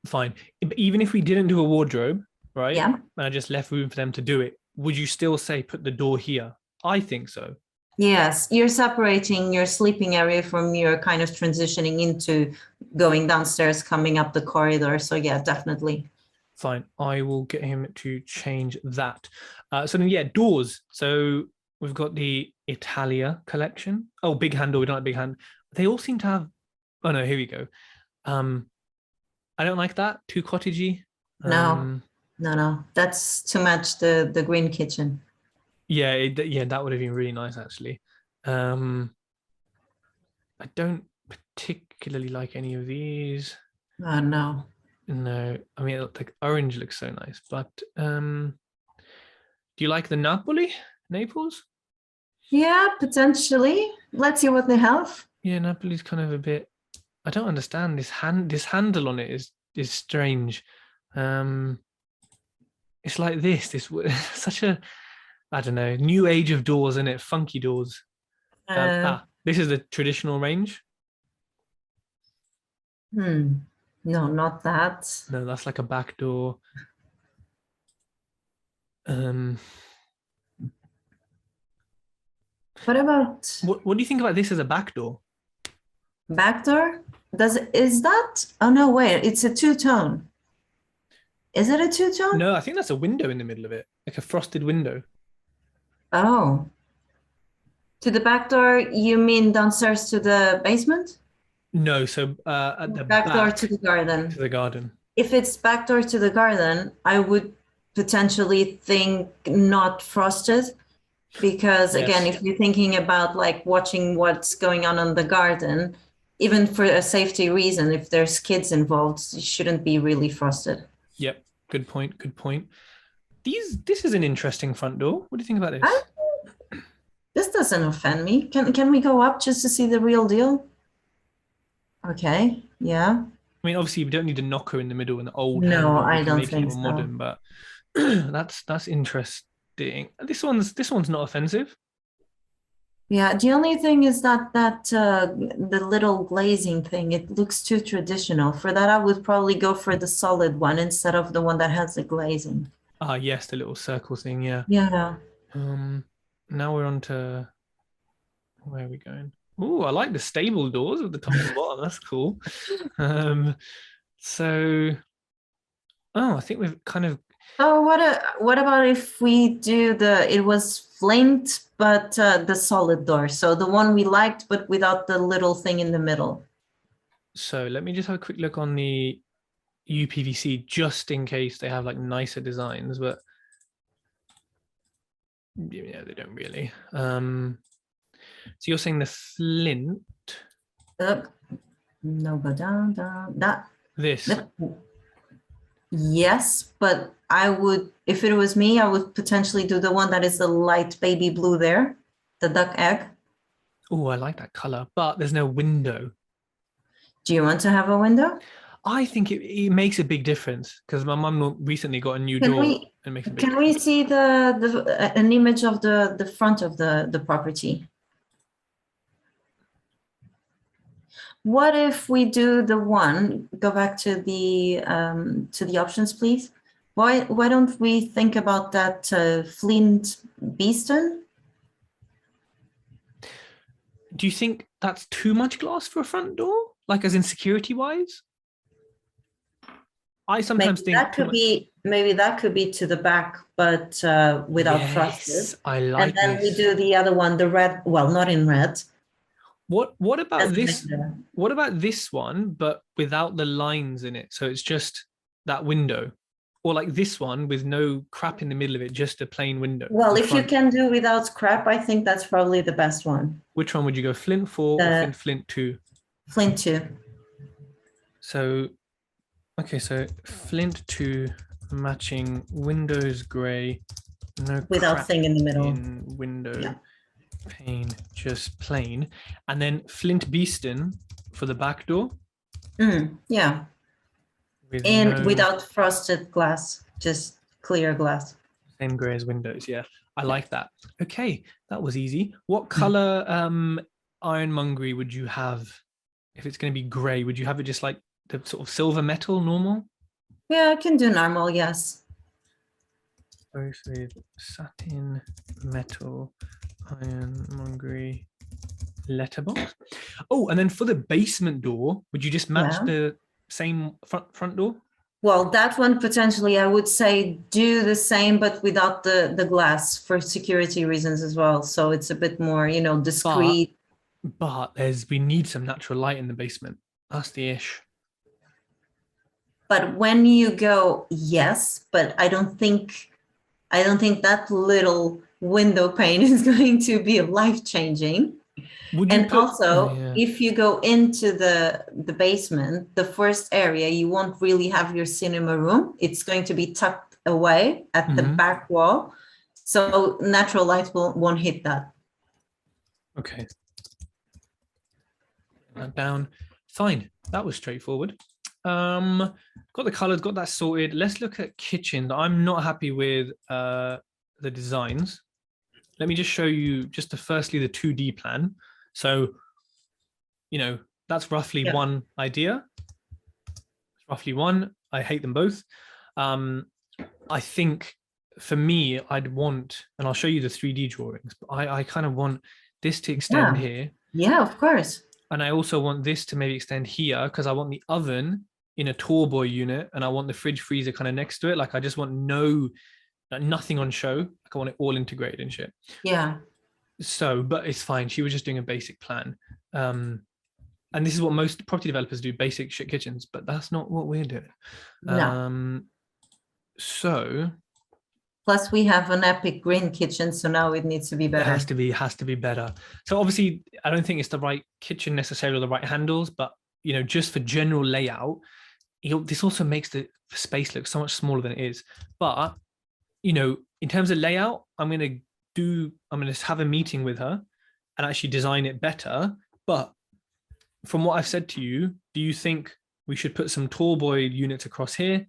Fine. Even if we didn't do a wardrobe, right? Yeah. And I just left room for them to do it, would you still say put the door here? I think so. Yes, you're separating your sleeping area from your kind of transitioning into going downstairs, coming up the corridor. So yeah, definitely. Fine. I will get him to change that. So then, yeah, doors. So we've got the Italia collection. Oh, big handle. We don't like big hand. They all seem to have. Oh no, here we go. I don't like that. Too cottagey. No. That's too much. The green kitchen. Yeah, that would have been really nice actually. I don't particularly like any of these. Oh no. No, I mean like orange looks so nice, but do you like the Naples? Yeah, potentially. Let's see what they have. Yeah, Napoli's kind of a bit. I don't understand this handle on it is strange. It's like this such a, I don't know, new age of doors, isn't it? Funky doors. This is the traditional range. No, not that. No, that's like a back door. What about what do you think about this as a back door? Back door? Is that? Oh no, wait, it's a two-tone. Is it a two-tone? No, I think that's a window in the middle of it, like a frosted window. Oh. To the back door, you mean downstairs to the basement? No, so at the back door to the garden. To the garden. If it's back door to the garden, I would potentially think not frosted. Because again, if you're thinking about like watching what's going on in the garden, even for a safety reason, if there's kids involved, it shouldn't be really frosted. Yep, good point. This is an interesting front door. What do you think about this? This doesn't offend me. Can we go up just to see the real deal? Okay, yeah. I mean, obviously, we don't need a knocker in the middle and the old. No, handle. I don't think so. Modern, but that's interesting. This one's not offensive. Yeah, the only thing is that the little glazing thing, it looks too traditional. For that, I would probably go for the solid one instead of the one that has the glazing. Yes, the little circle thing, yeah. Yeah. Now we're on to, where are we going? Oh, I like the stable doors at the top and bottom. That's cool. So, I think we've kind of. Oh, what about if we do it was flint, but the solid door. So the one we liked, but without the little thing in the middle. So let me just have a quick look on the UPVC just in case they have like nicer designs, but yeah, they don't really. So you're saying the flint? No, go down. That. This. Yes, but I would, If it was me, I would potentially do the one that is the light baby blue there, the duck egg. Oh, I like that color, but there's no window. Do you want to have a window? I think it makes a big difference because my mum recently got a new Can door we and makes a big can we difference. see an image of the front of the property? What if we do the one, go back to the options, please? Why don't we think about that Flint Beeston? Do you think that's too much glass for a front door? Like as in security wise? I sometimes think too much. Maybe that could be to the back, but without frosted. Yes, I like And then we this. do the other one, the red, well, not in red. What about As this? window. What about this one, but without the lines in it? So it's just that window. Or like this one with no crap in the middle of it, just a plain window. Well, in if you front. can do without crap, I think that's probably the best one. Which one would you go? Flint 4 or Flint 2? Flint 2. So, okay, so Flint 2 matching windows gray, no Without crap thing in the middle. in window Yeah. pane, just plain. And then Flint Beeston for the back door. Yeah. Without frosted glass, just clear glass. Same gray as windows. Yeah, I like that. Okay, that was easy. What color ironmongery would you have if it's going to be gray? Would you have it just like the sort of silver metal normal? Yeah, I can do normal, yes. Both with satin, metal, ironmongery, letterbox. Oh, and then for the basement door, would you just match the same front door? Well, that one potentially I would say do the same, but without the glass for security reasons as well. So it's a bit more, you know, discreet. But we need some natural light in the basement. That's the ish. But when you go, yes, but I don't think that little window pane is going to be life-changing. And also, if you go into the basement, the first area, you won't really have your cinema room. It's going to be tucked away at the back wall. So natural light won't hit that. Okay. That down. Fine. That was straightforward. Got the colors, got that sorted. Let's look at kitchen. I'm not happy with the designs. Let me just show you firstly the 2D plan. So, you know, that's roughly one idea. It's roughly one. I hate them both. I think for me, I'd want, and I'll show you the 3D drawings, but I kind of want this to extend here. Yeah, of course. And I also want this to maybe extend here because I want the oven in a tall boy unit and I want the fridge freezer kind of next to it. Like I just want nothing on show. Like I want it all integrated and shit. Yeah. So, but it's fine. She was just doing a basic plan. And this is what most property developers do, basic shit kitchens, but that's not what we're doing. No. So. Plus we have an epic green kitchen, so now it needs to be better. It has to be better. So obviously I don't think it's the right kitchen necessarily or the right handles, but you know, just for general layout, this also makes the space look so much smaller than it is. But you know, in terms of layout, I'm going to have a meeting with her and actually design it better. But from what I've said to you, do you think we should put some tall boy units across here,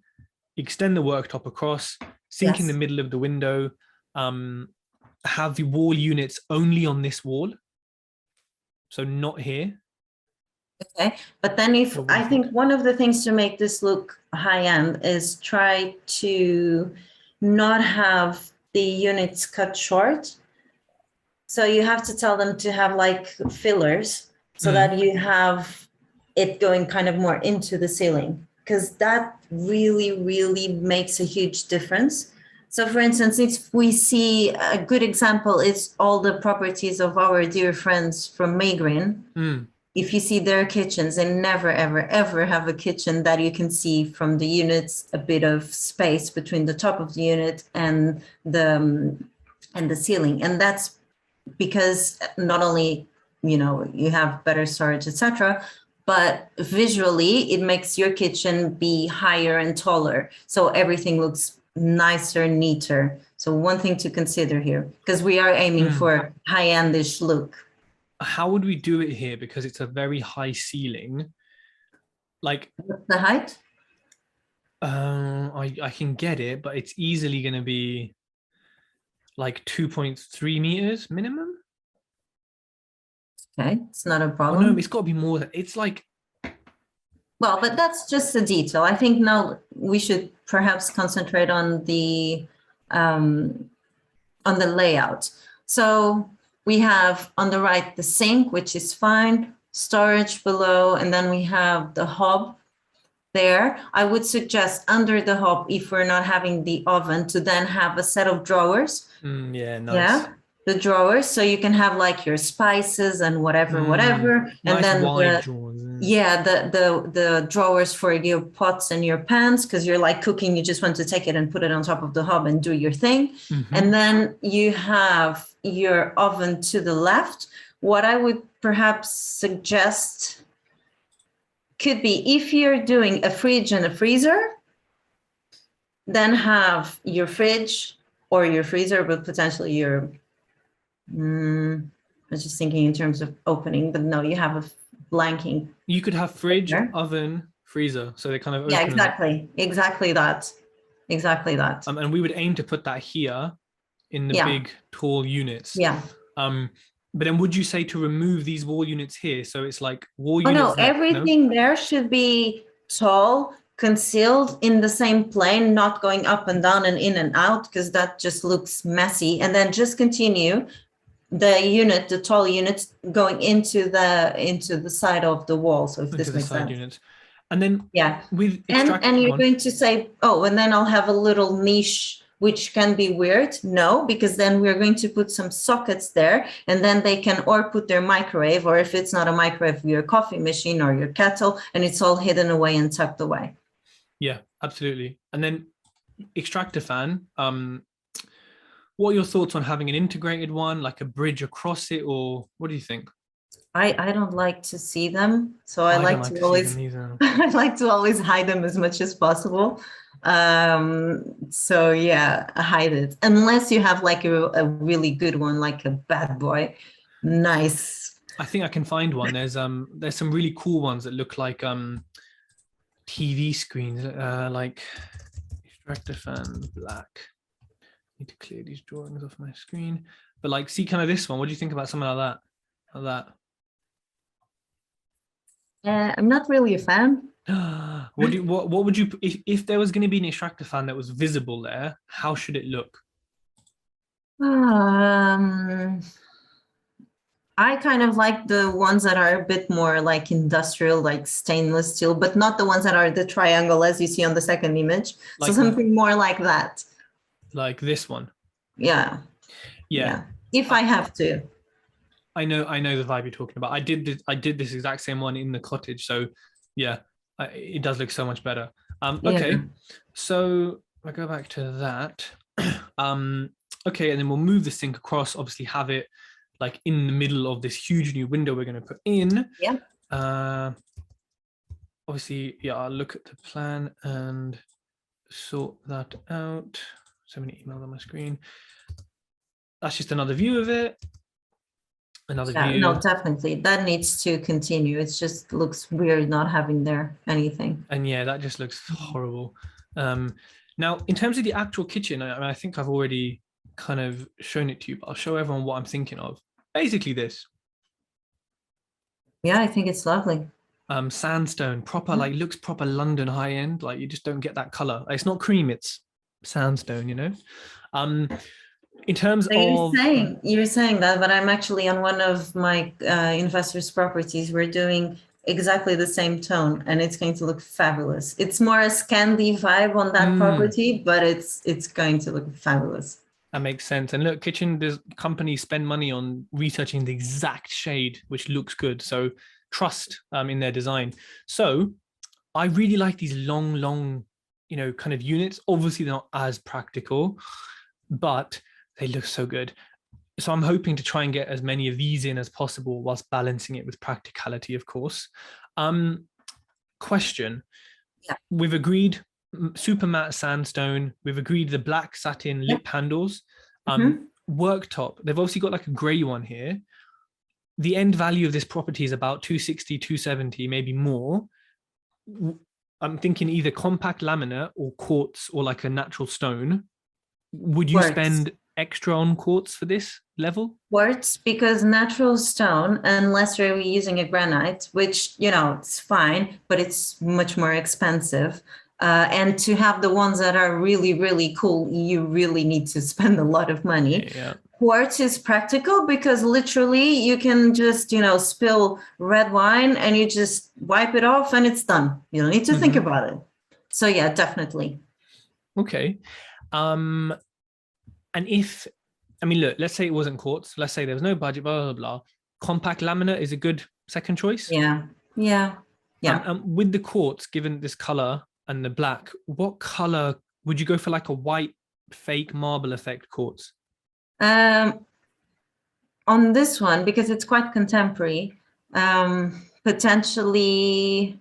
extend the worktop across, sink in the middle of the window, have the wall units only on this wall, so not here? Okay, but then I think one of the things to make this look high-end is try to not have the units cut short. So you have to tell them to have like fillers so that you have it going kind of more into the ceiling, because that really, really makes a huge difference. So for instance, if we see a good example is all the properties of our dear friends from Maygreen. If you see their kitchens, they never, ever, ever have a kitchen that you can see from the units, a bit of space between the top of the unit and the ceiling. And that's because not only, you know, you have better storage, etc., but visually it makes your kitchen be higher and taller. So everything looks nicer, neater. So one thing to consider here, because we are aiming for high-endish look. How would we do it here? Because it's a very high ceiling. Like The height? I can get it, but it's easily going to be like 2.3 meters minimum. Okay, it's not a Oh problem. no, it's got to be more. It's like, well, but that's just a detail. I think now we should perhaps concentrate on the layout. So we have on the right the sink, which is fine, storage below, and then we have the hob there. I would suggest under the hob, if we're not having the oven, to then have a set of drawers. yeah, nice. Yeah, the drawers, so you can have like your spices and whatever, and nice then wide drawers. the drawers for your pots and your pans, because you're like cooking, you just want to take it and put it on top of the hob and do your thing. And then you have your oven to the left. What I would perhaps suggest could be, if you're doing a fridge and a freezer, then have your fridge or your freezer, but potentially your I was just thinking in terms of opening, but no, you have a blanking. You could have fridge, oven, freezer, so they kind of open. Yeah, exactly that. And we would aim to put that here in the big tall units. Yeah. But then would you say to remove these wall units here? So it's like wall units. No, everything there should be tall, concealed in the same plane, not going up and down and in and out, because that just looks messy. And then just continue the tall units going into the side of the wall. So if this makes sense. Units. And then with and you're going to say, and then I'll have a little niche, which can be weird. No, because then we're going to put some sockets there, and then they can or put their microwave, or if it's not a microwave, your coffee machine or your kettle, and it's all hidden away and tucked away. Yeah, absolutely. And then extractor fan. What are your thoughts on having an integrated one, like a bridge across it, or what do you think? I don't like to see them, so I like to always I like to always hide them as much as possible. So yeah, hide it unless you have like a really good one, like a bad boy. Nice. I think I can find one. There's some really cool ones that look like TV screens, like extractor fan black. Need to clear these drawings off my screen, but like, see kind of this one. What do you think about something like that? I'm not really a fan. What would you, if there was going to be an extractor fan that was visible there, how should it look? I kind of like the ones that are a bit more like industrial, like stainless steel, but not the ones that are the triangle as you see on the second image. Like, so something more like that. Like this one. Yeah. If I have to. I know the vibe you're talking about. I did this exact same one in the cottage. So yeah, it does look so much better. Okay. So I go back to that. Okay, and then we'll move the sink across, obviously have it like in the middle of this huge new window we're going to put in. Yeah. Obviously, I'll look at the plan and sort that out. So many emails on my screen. That's just another view of it. Another view. No, definitely. That needs to continue. It just looks weird not having there anything. And yeah, that just looks horrible. Now, in terms of the actual kitchen, I think I've already kind of shown it to you, but I'll show everyone what I'm thinking of. Basically this. Yeah, I think it's lovely. Sandstone, proper, like looks proper London high end. Like you just don't get that color. It's not cream, it's sandstone, you know. In terms of you're saying that, but I'm actually on one of my investors' properties. We're doing exactly the same tone, and it's going to look fabulous. It's more a Scandi vibe on that property, but it's going to look fabulous. That makes sense. And look, companies spend money on researching the exact shade which looks good. So trust in their design. So I really like these long, you know, kind of units. Obviously, they're not as practical, but they look so good. So I'm hoping to try and get as many of these in as possible whilst balancing it with practicality, of course. Question. Yeah. We've agreed super matte sandstone. We've agreed the black satin Yep. lip handles. Mhm. Worktop, they've obviously got like a gray one here. The end value of this property is about 260, 270, maybe more. I'm thinking either compact laminate or quartz or like a natural stone. Would you Works. spend extra on quartz for this level? Works because natural stone, unless you're using a granite, which, it's fine, but it's much more expensive. And to have the ones that are really, really cool, you really need to spend a lot of money. Yeah. Quartz is practical because literally you can just, spill red wine and you just wipe it off and it's done. You don't need to think about it. So yeah, definitely. Okay. And if, I mean, look, let's say it wasn't quartz. Let's say there was no budget, blah, blah, blah. Compact laminate is a good second choice. Yeah. Yeah. Yeah. With the quartz, given this color and the black, what color would you go for, like a white fake marble effect quartz? On this one, because it's quite contemporary, potentially,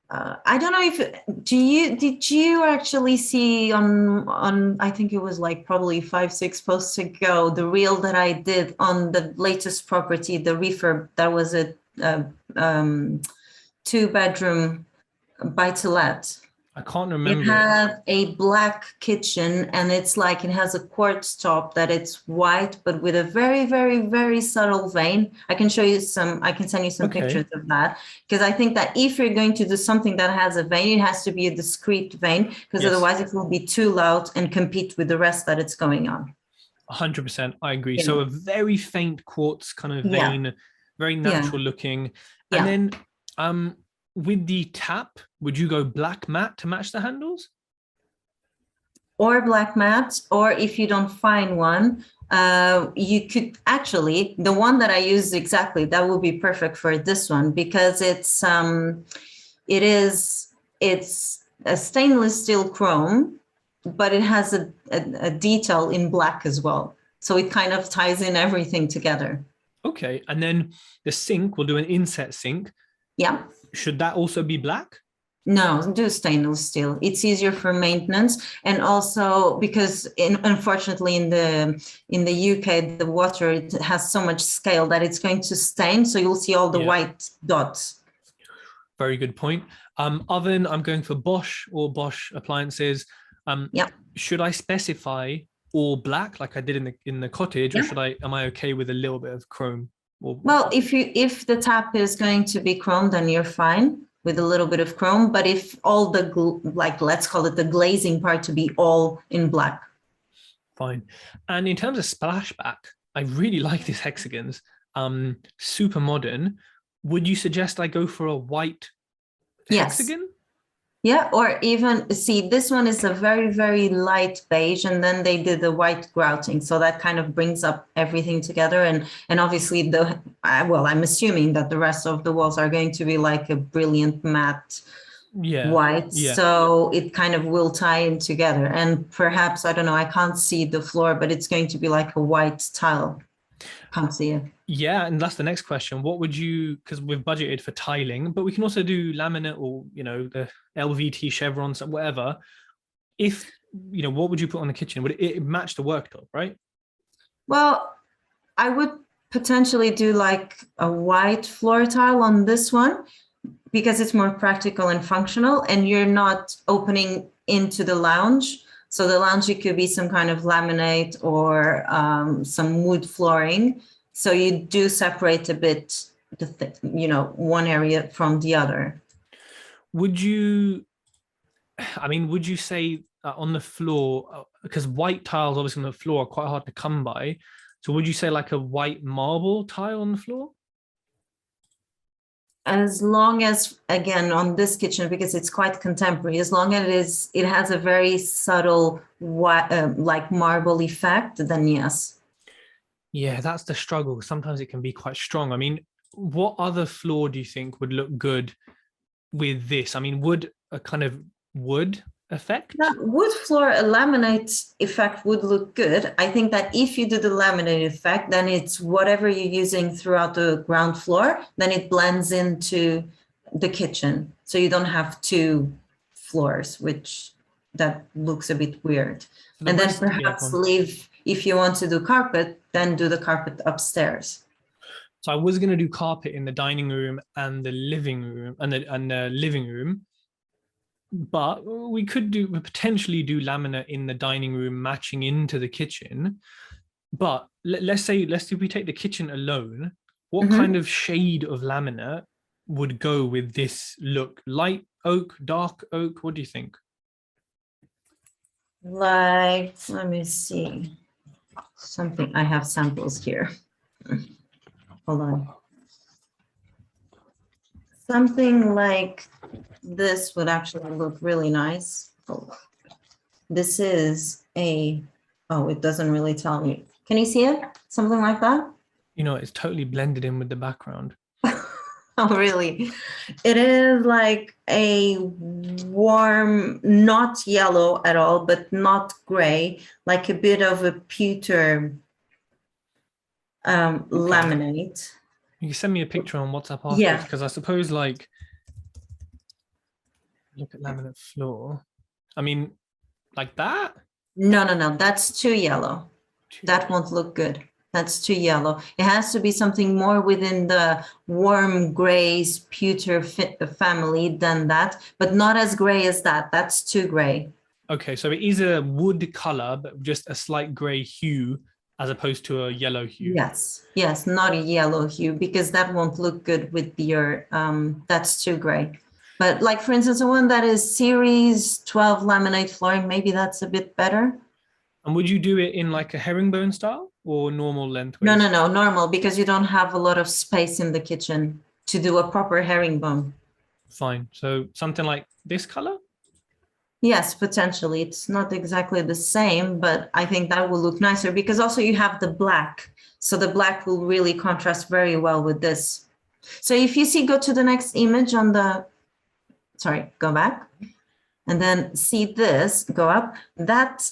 I don't know if did you actually see on I think it was like probably 5-6 posts ago, the reel that I did on the latest property, the refurb that was a 2-bedroom buy-to-let. I can't It remember. has a black kitchen and it's like it has a quartz top that it's white, but with a very, very, very subtle vein. I can send you some Okay. pictures of that, because I think that if you're going to do something that has a vein, it has to be a discrete vein, because Yes. otherwise it will be too loud and compete with the rest that it's going on. 100%. I agree. Yeah. So a very faint quartz kind of Yeah. vein, very natural looking. Yeah. And then with the tap, would you go black matte to match the handles? Or black matte, or if you don't find one, you could actually, the one that I use exactly, that will be perfect for this one, because it's a stainless steel chrome, but it has a detail in black as well. So it kind of ties in everything together. Okay. And then the sink, we'll do an inset sink. Yeah. Should that also be black? No, do stainless steel. It's easier for maintenance, and also because unfortunately in the UK the water, it has so much scale that it's going to stain. So you'll see all the white dots. Very good point. Oven, I'm going for Bosch or Bosch appliances. Yeah. Should I specify all black like I did in the cottage, or Yeah. am I okay with a little bit of chrome? Well, if the tap is going to be chrome, then you're fine with a little bit of chrome. But if all the let's call it the glazing part, to be all in black. Fine. And in terms of splashback, I really like these hexagons. Super modern. Would you suggest I go for a white hexagon? Yeah, or even see, this one is a very, very light beige, and then they did the white grouting, so that kind of brings up everything together. And obviously I'm assuming that the rest of the walls are going to be like a brilliant matte white, so it kind of will tie in together. And perhaps, I don't know, I can't see the floor, but it's going to be like a white tile. Can't see it. Yeah, and that's the next question. What would you, because we've budgeted for tiling, but we can also do laminate or, the LVT chevrons, whatever. If, what would you put on the kitchen? Would it match the worktop, right? Well, I would potentially do like a white floor tile on this one, because it's more practical and functional, and you're not opening into the lounge. So the lounge, it could be some kind of laminate or some wood flooring. So you do separate a bit, one area from the other. Would you say on the floor, because white tiles obviously on the floor are quite hard to come by. So would you say like a white marble tile on the floor? As long as, again, on this kitchen, because it's quite contemporary, as long as it has a very subtle like marble effect, then yes. Yeah, that's the struggle. Sometimes it can be quite strong. I mean, what other floor do you think would look good with this? I mean, would a kind of wood effect? Wood floor, a laminate effect would look good. I think that if you do the laminate effect, then it's whatever you're using throughout the ground floor, then it blends into the kitchen. So you don't have two floors, which that looks a bit weird. So the And then rest, yeah, go perhaps on. leave, if you want to do carpet, then do the carpet upstairs. So I was going to do carpet in the dining room and the living room and the living room, but we could potentially do laminate in the dining room matching into the kitchen. But let's say we take the kitchen alone, what kind of shade of laminate would go with this look? Light oak, dark oak? What do you think? Like, let me see. Something, I have samples here. Hold on. Something like this would actually look really nice. Oh, this is oh, it doesn't really tell me. Can you see it? Something like that? You know, it's totally blended in with the background. Oh, really? It is like a warm, not yellow at all, but not gray, like a bit of a pewter laminate. You can send me a picture on WhatsApp afterwards, Yeah. because I suppose, like, look at laminate floor. I mean, like that? No, that's too yellow. That won't look good. That's too yellow. It has to be something more within the warm grays, pewter family than that, but not as gray as that. That's too gray. Okay, so it is a wood color, but just a slight gray hue as opposed to a yellow hue. Yes, not a yellow hue, because that won't look good with your, that's too gray. But like, for instance, the one that is series 12 laminate flooring, maybe that's a bit better. And would you do it in like a herringbone style or normal lengthways? No, normal, because you don't have a lot of space in the kitchen to do a proper herringbone. Fine. So something like this color? Yes, potentially. It's not exactly the same, but I think that will look nicer, because also you have the black. So the black will really contrast very well with this. So if you see, go to the next image on the, sorry, go back. And then see this, go up. That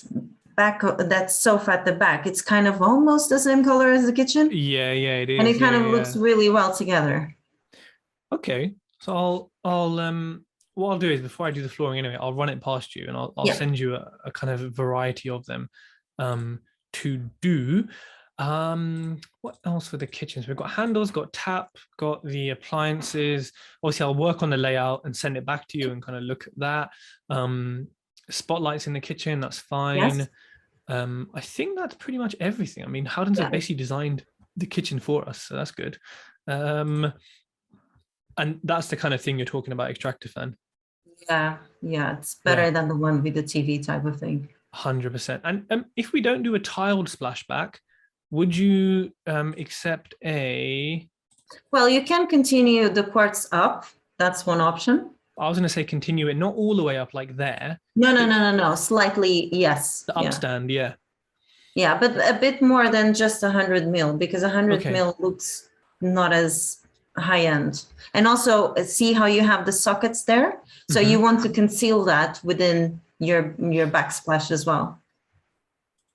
back, that sofa at the back, it's kind of almost the same color as the kitchen. Yeah, it is. And it kind of looks really well together. Okay. So what I'll do is, before I do the flooring anyway, I'll run it past you, and I'll send you a kind of variety of them to do. What else for the kitchens? We've got handles, got tap, got the appliances. Obviously, I'll work on the layout and send it back to you and kind of look at that. Spotlights in the kitchen, that's fine. Yes. I think that's pretty much everything. I mean, Howdens have basically designed the kitchen for us, so that's good. And that's the kind of thing you're talking about, Extractor Fan. Yeah, it's better than the one with the TV type of thing. 100%. And if we don't do a tiled splashback, would you accept a... Well, you can continue the quartz up. That's one option. I was going to say continue it, not all the way up like there. No. Slightly, yes. The upstand, yeah. Yeah, but a bit more than just 100 mil, because 100 mil looks not as high end. And also see how you have the sockets there. So you want to conceal that within your backsplash as well.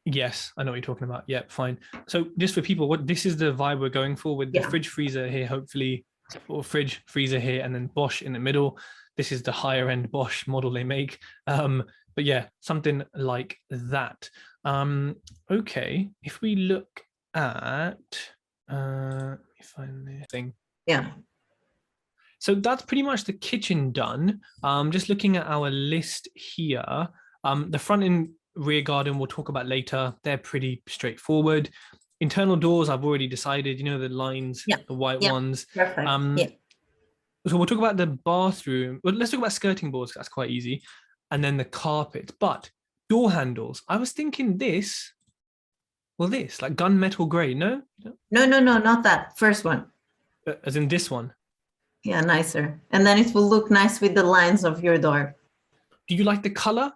Yes, I know what you're talking about. Yeah, fine. So just for people, this is the vibe we're going for, with the fridge freezer here, hopefully, or fridge freezer here, and then Bosch in the middle. This is the higher end Bosch model they make. But yeah, something like that. Okay, if we look at, let me find the thing. Yeah. So that's pretty much the kitchen done. Just looking at our list here, the front and rear garden we'll talk about later. They're pretty straightforward. Internal doors, I've already decided, the lines, the white ones. Perfect. So we'll talk about the bathroom. Well, let's talk about skirting boards. That's quite easy. And then the carpet. But door handles, I was thinking this, like gunmetal gray. No, not that first one. As in this one. Yeah, nicer. And then it will look nice with the lines of your door. Do you like the color?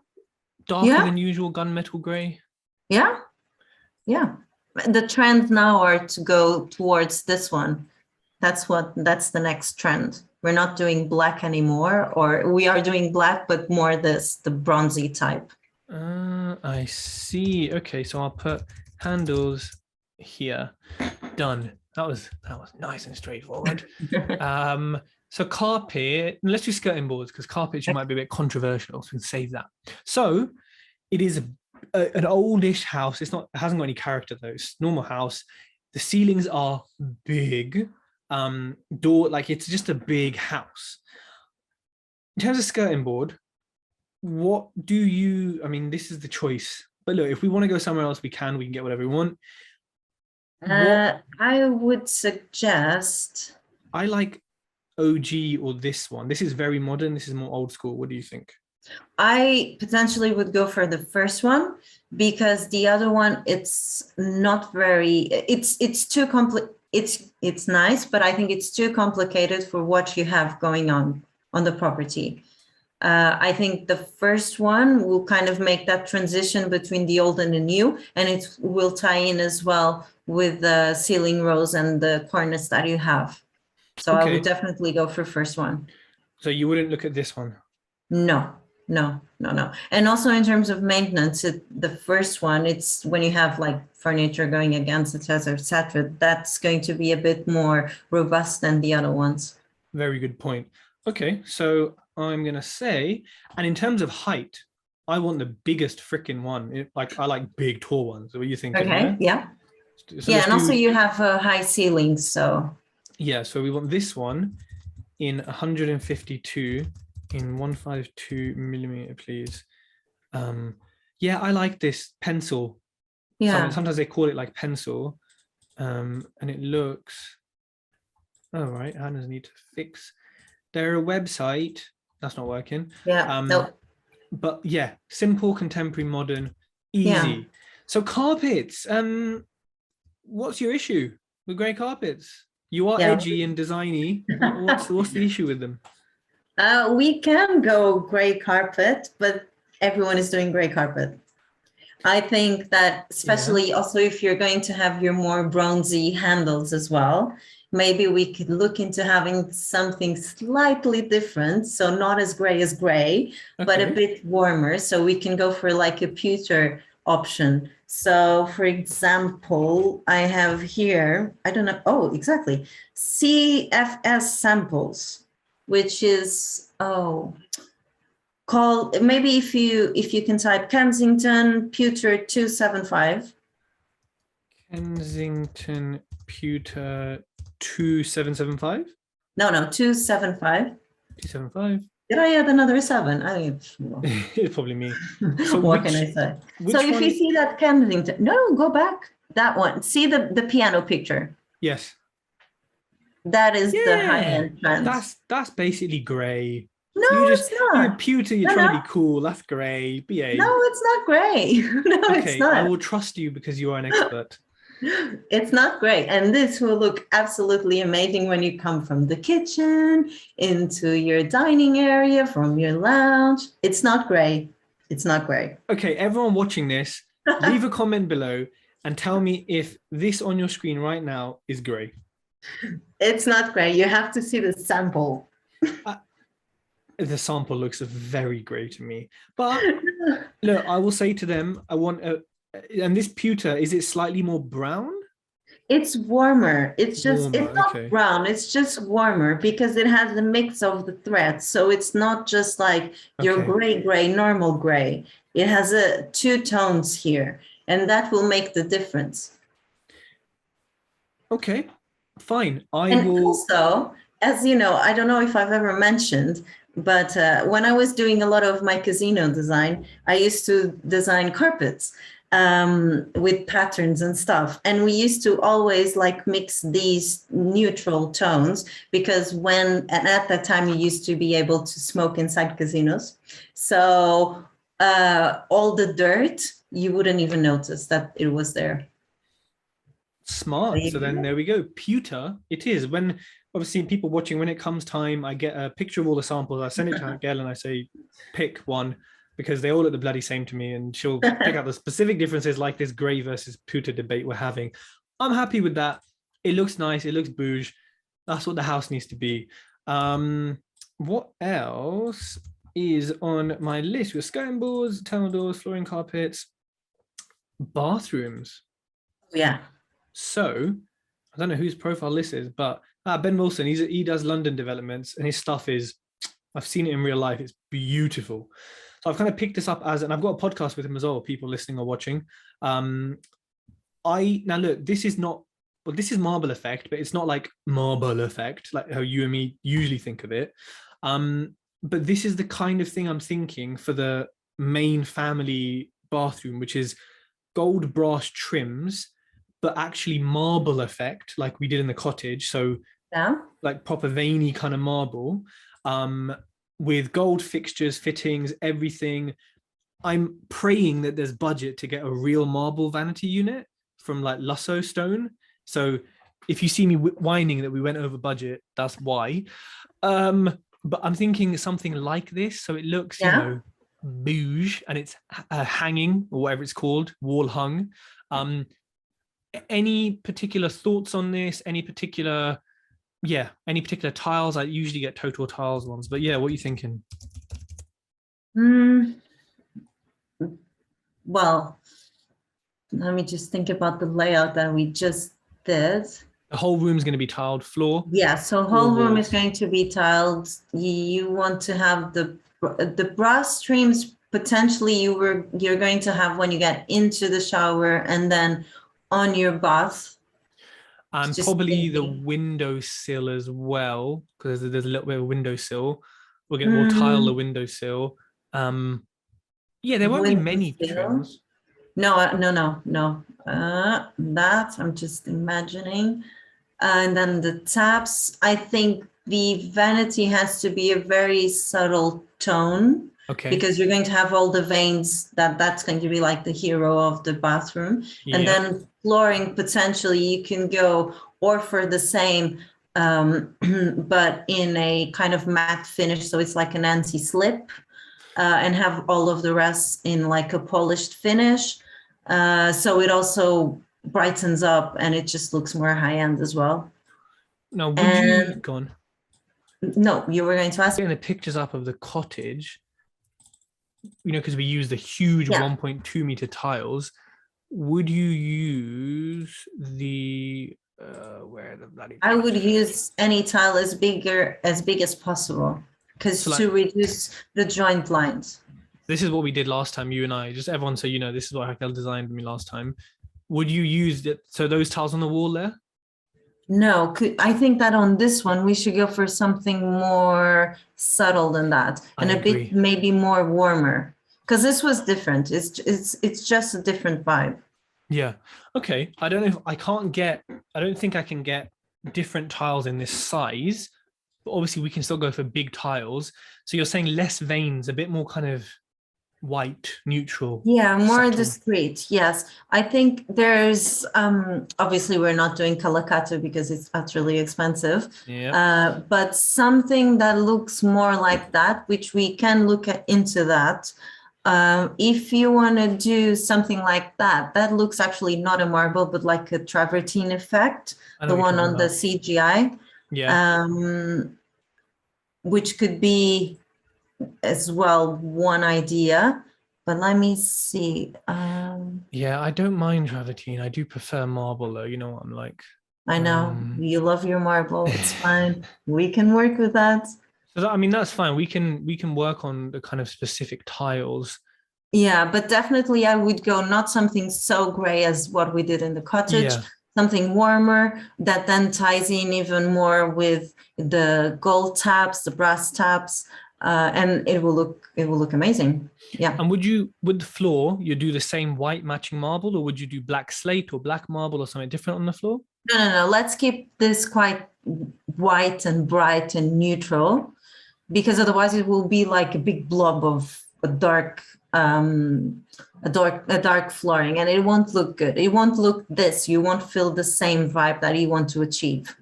Darker than usual gunmetal gray? Yeah. The trend now are to go towards this one. That's the next trend. We're not doing black anymore, or we are doing black, but more the bronzy type. I see. Okay, so I'll put handles here. Done. That was nice and straightforward. So carpet, let's do skirting boards because carpets you might be a bit controversial, so we can save that. So it is an oldish house. It hasn't got any character though. It's a normal house. The ceilings are big. It's just a big house. In terms of skirting board, what do you? I mean, this is the choice. But look, if we want to go somewhere else, we can get whatever we want. I would suggest. I like OG or this one. This is very modern. This is more old school. What do you think? I potentially would go for the first one because the other one, it's not very, it's too complex. It's nice, but I think it's too complicated for what you have going on the property. I think the first one will kind of make that transition between the old and the new, and it will tie in as well with the ceiling rows and the cornice that you have. So I would definitely go for first one. So you wouldn't look at this one? No. And also in terms of maintenance, the first one, it's when you have like furniture going against it, etc. That's going to be a bit more robust than the other ones. Very good point. Okay, so I'm gonna say, and in terms of height, I want the biggest freaking one. I like big, tall ones. What are you thinking? Okay, yeah. So and also you have high ceilings, so. Yeah, so we want this one in 152 in 152 millimeter, please. Yeah, I like this pencil. Yeah. Sometimes they call it like pencil, and it looks. All right, Hannah's need to fix. They're a website that's not working. Yeah. No. But yeah, simple, contemporary, modern, easy. Yeah. So carpets. What's your issue with grey carpets? You are edgy and designy. What's the issue with them? We can go grey carpet, but everyone is doing grey carpet. I think that especially also if you're going to have your more bronzy handles as well, maybe we could look into having something slightly different. So not as grey, but a bit warmer. So we can go for like a pewter option. So for example, I have here, I don't know. Oh, exactly. CFS samples, which is, called, maybe if you can type Kensington Pewter 275. Kensington Pewter 2775? No, 275. 275. Did I add another 7? It's probably me. So what can I say? So if you see that Kensington, no, go back. That one. See the piano picture. Yes. That is the high-end trend. That's basically grey. No, it's not. You're pewter, you're trying to be cool. That's grey. BA. No, it's not grey. No, it's not. I will trust you because you are an expert. It's not grey. And this will look absolutely amazing when you come from the kitchen into your dining area, from your lounge. It's not grey. It's not grey. Okay, everyone watching this, leave a comment below and tell me if this on your screen right now is grey. It's not grey. You have to see the sample. The sample looks very grey to me. But look, I will say to them, I want and this pewter, is it slightly more brown? It's warmer. It's just, it's not brown. It's just warmer because it has a mix of the threads. So it's not just like your gray, normal gray. It has two tones here, and that will make the difference. Okay, fine. Also, as you know, I don't know if I've ever mentioned, but when I was doing a lot of my casino design, I used to design carpets with patterns and stuff. And we used to always like mix these neutral tones because at that time you used to be able to smoke inside casinos. So all the dirt, you wouldn't even notice that it was there. Smart. So then there we go. Pewter it is. When obviously people watching, when it comes time, I get a picture of all the samples. I send it to Raquel and I say, pick one, because they all look the bloody same to me, and she'll pick out the specific differences, like this grey versus pewter debate we're having. I'm happy with that. It looks nice. It looks bouge. That's what the house needs to be. What else is on my list? With skirting boards, tunnel doors, flooring, carpets, bathrooms. Yeah. So I don't know whose profile this is, but Ben Wilson, he does London developments, and his stuff is, I've seen it in real life. It's beautiful. So I've kind of picked this up as, and I've got a podcast with him as well, people listening or watching. Now look, this is not, well, this is marble effect, but it's not like marble effect, like how you and me usually think of it. But this is the kind of thing I'm thinking for the main family bathroom, which is gold brass trims, but actually marble effect, like we did in the cottage. So Yeah. like proper veiny kind of marble, with gold fixtures, fittings, everything. I'm praying that there's budget to get a real marble vanity unit from like Lusso Stone. So if you see me whining that we went over budget, that's why. But I'm thinking something like this, so it looks, you know, beige, and it's hanging, or whatever it's called, wall hung. Any particular thoughts on this? Any particular tiles? I usually get total tiles ones, but yeah, what are you thinking? Well, let me just think about the layout that we just did. The whole room's going to be tiled floor. Yeah, so whole room is going to be tiled. You want to have the brass streams potentially you're going to have when you get into the shower and then on your bath. And probably the windowsill as well, because there's a little bit of a windowsill. We'll tile the windowsill. Yeah, there won't be many trims. No. That I'm just imagining. And then the taps, I think the vanity has to be a very subtle tone. Okay. Because you're going to have all the veins, that's going to be like the hero of the bathroom. Yeah. And then flooring, potentially you can go or for the same, but in a kind of matte finish. So it's like an anti-slip, and have all of the rest in like a polished finish. So it also brightens up and it just looks more high-end as well. Now, would you go on? No, you were going to ask. Getting the pictures up of the cottage, you know, because we use the huge 1.2 meter tiles. Would you use the where the bloody? I would use any tile as big as possible, because so to reduce the joint lines. This is what we did last time, you and I. Just everyone, so you know, this is what Raquel designed me last time. Would you use it? So those tiles on the wall there? No, I think that on this one we should go for something more subtle than that, and a bit maybe more warmer, because this was different. It's just a different vibe. Yeah. Okay. I don't know if I don't think I can get different tiles in this size, but obviously we can still go for big tiles. So you're saying less veins, a bit more kind of white, neutral. Yeah, more subtle. Discreet. Yes, I think there's obviously we're not doing calacato because it's utterly expensive. Yeah. But something that looks more like that, which we can look into that. If you want to do something like that, that looks actually not a marble, but like a travertine effect, the one on the CGI. Yeah. Which could be as well one idea, but let me see. Yeah, I don't mind travertine. I do prefer marble though. You know what I'm like. I know you love your marble. It's fine. We can work with that. So I mean, that's fine. We can work on the kind of specific tiles. Yeah, but definitely I would go not something so gray as what we did in the cottage. Yeah. Something warmer that then ties in even more with the gold taps, the brass taps. And it will look amazing. Yeah. And would the floor, you do the same white matching marble, or would you do black slate or black marble or something different on the floor? No. Let's keep this quite white and bright and neutral, because otherwise it will be like a big blob of a dark flooring, and it won't look good. It won't look this. You won't feel the same vibe that you want to achieve.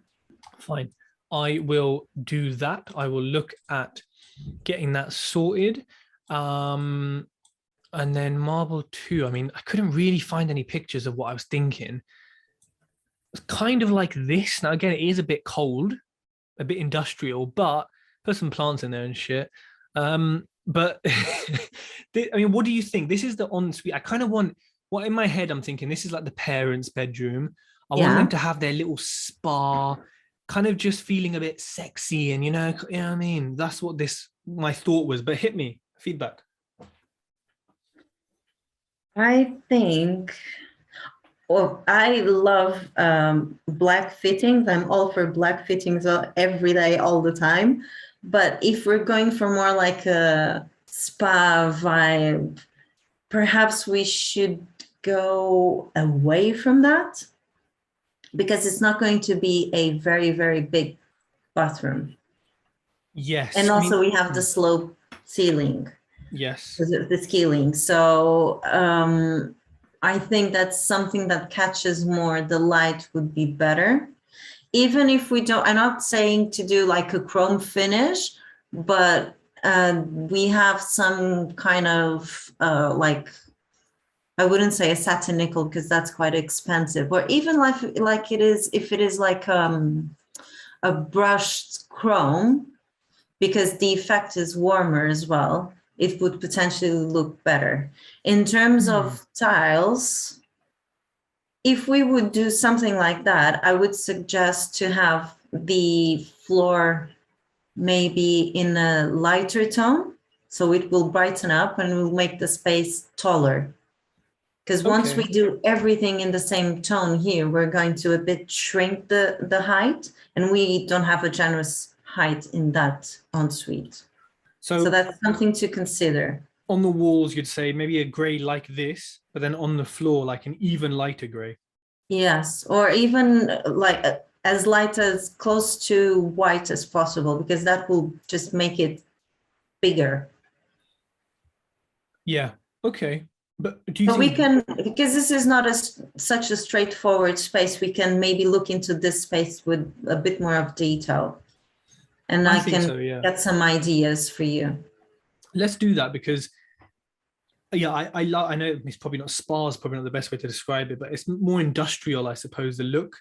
Fine. I will do that. I will look at getting that sorted, and then marble 2. I mean, I couldn't really find any pictures of what I was thinking. It's kind of like this. Now again, it is a bit cold, a bit industrial, but put some plants in there and shit. But I mean, what do you think? This is the ensuite. I kind of want, what in my head I'm thinking, this is like the parents' bedroom. I want Yeah. them to have their little spa, kind of just feeling a bit sexy, and you know what I mean? That's what my thought was, but hit me, feedback. I think, well, I love black fittings. I'm all for black fittings every day, all the time. But if we're going for more like a spa vibe, perhaps we should go away from that because it's not going to be a very, very big bathroom. And Yes, I also mean, we have the slope ceiling, yes. the scaling. So I think that's something that catches more the light would be better. Even if we don't, I'm not saying to do like a chrome finish, but we have some kind of like, I wouldn't say a satin nickel because that's quite expensive, or even like it is, if it is like a brushed chrome, because the effect is warmer as well, it would potentially look better. In terms of tiles, if we would do something like that, I would suggest to have the floor maybe in a lighter tone, so it will brighten up and will make the space taller. Because once we Okay. do everything in the same tone here, we're going to a bit shrink the height, and we don't have a generous height in that ensuite. So So that's something to consider. on the walls, you'd say maybe a gray like this, but then on the floor, like an even lighter gray. Yes, or even like as light as close to white as possible, because that will just make it bigger. Yeah. Okay. But do you But we think, can, because this is not such a straightforward space, we can maybe look into this space with a bit more of detail, and I I think can so, yeah. get some ideas for you. Let's do that because yeah, I know it's probably not spa is probably not the best way to describe it, but it's more industrial, I suppose. The look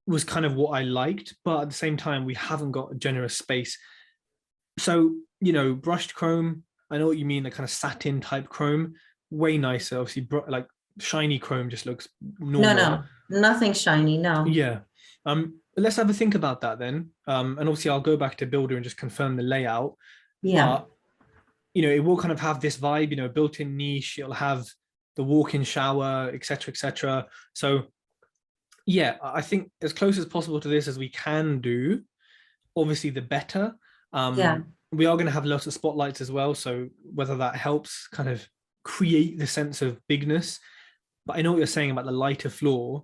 was kind of what I liked, but at the same time, we haven't got a generous space. So, brushed chrome, I know what you mean, the kind of satin type chrome, way nicer. Obviously, like shiny chrome just looks No, normal. no, nothing shiny, no. Yeah. Let's have a think about that then. And obviously I'll go back to Builder and just confirm the layout. Yeah, But it will kind of have this vibe, built-in niche. It'll have the walk-in shower, etc., etc. So yeah, I think as close as possible to this as we can do. Obviously, the better. yeah, We are going to have lots of spotlights as well. So whether that helps kind of create the sense of bigness. But I know what you're saying about the lighter floor.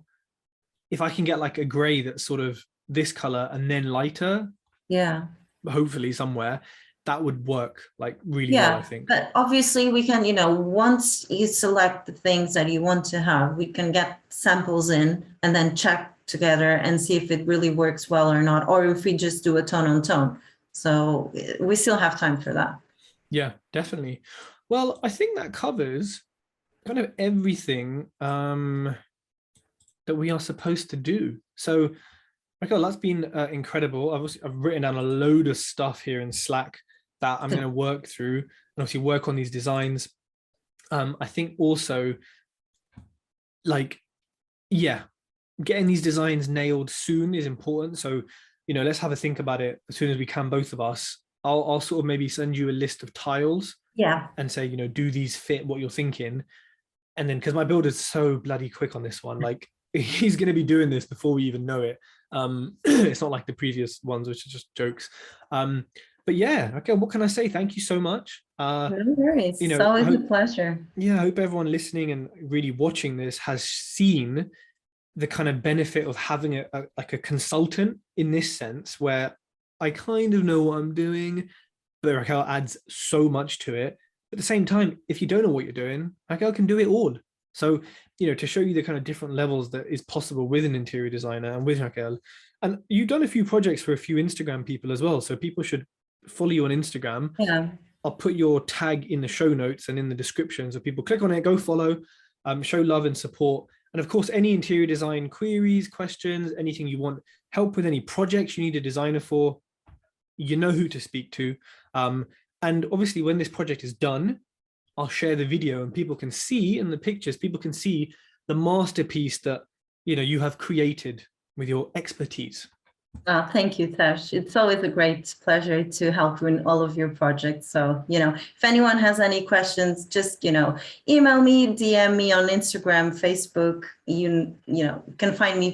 If I can get like a gray that's sort of this color and then lighter, yeah. hopefully somewhere, that would work like really well, I Yeah, think. but obviously we can, once you select the things that you want to have, we can get samples in and then check together and see if it really works well or not, or if we just do a tone on tone. So we still have time for that. Yeah, definitely. Well, I think that covers kind of everything that we are supposed to do. So, Raquel, that's been incredible. I've written down a load of stuff here in Slack that I'm going to work through and obviously work on these designs. I think also, like, yeah, getting these designs nailed soon is important. So, let's have a think about it as soon as we can, both of us. I'll sort of maybe send you a list of tiles Yeah, and say, do these fit what you're thinking? And then because my builder's so bloody quick on this one, like he's going to be doing this before we even know it. It's not like the previous ones, which are just jokes. But yeah, okay, what can I say? Thank you so much. no worries. You It's know, I always a hope, pleasure. yeah, I hope everyone listening and really watching this has seen the kind of benefit of having like a consultant in this sense, where I kind of know what I'm doing, but Raquel adds so much to it. At the same time, if you don't know what you're doing, Raquel can do it all. So, to show you the kind of different levels that is possible with an interior designer and with Raquel. And you've done a few projects for a few Instagram people as well. So people should follow you on Instagram. Yeah, I'll put your tag in the show notes and in the description. So people click on it, go follow, show love and support. And of course, any interior design queries, questions, anything you want help with, any projects you need a designer for, you know who to speak to. And obviously, when this project is done, I'll share the video and people can see in the pictures, people can see the masterpiece that you have created with your expertise. Thank you, Tash. It's always a great pleasure to help you in all of your projects. So, if anyone has any questions, just, email me, DM me on Instagram, Facebook. You can find me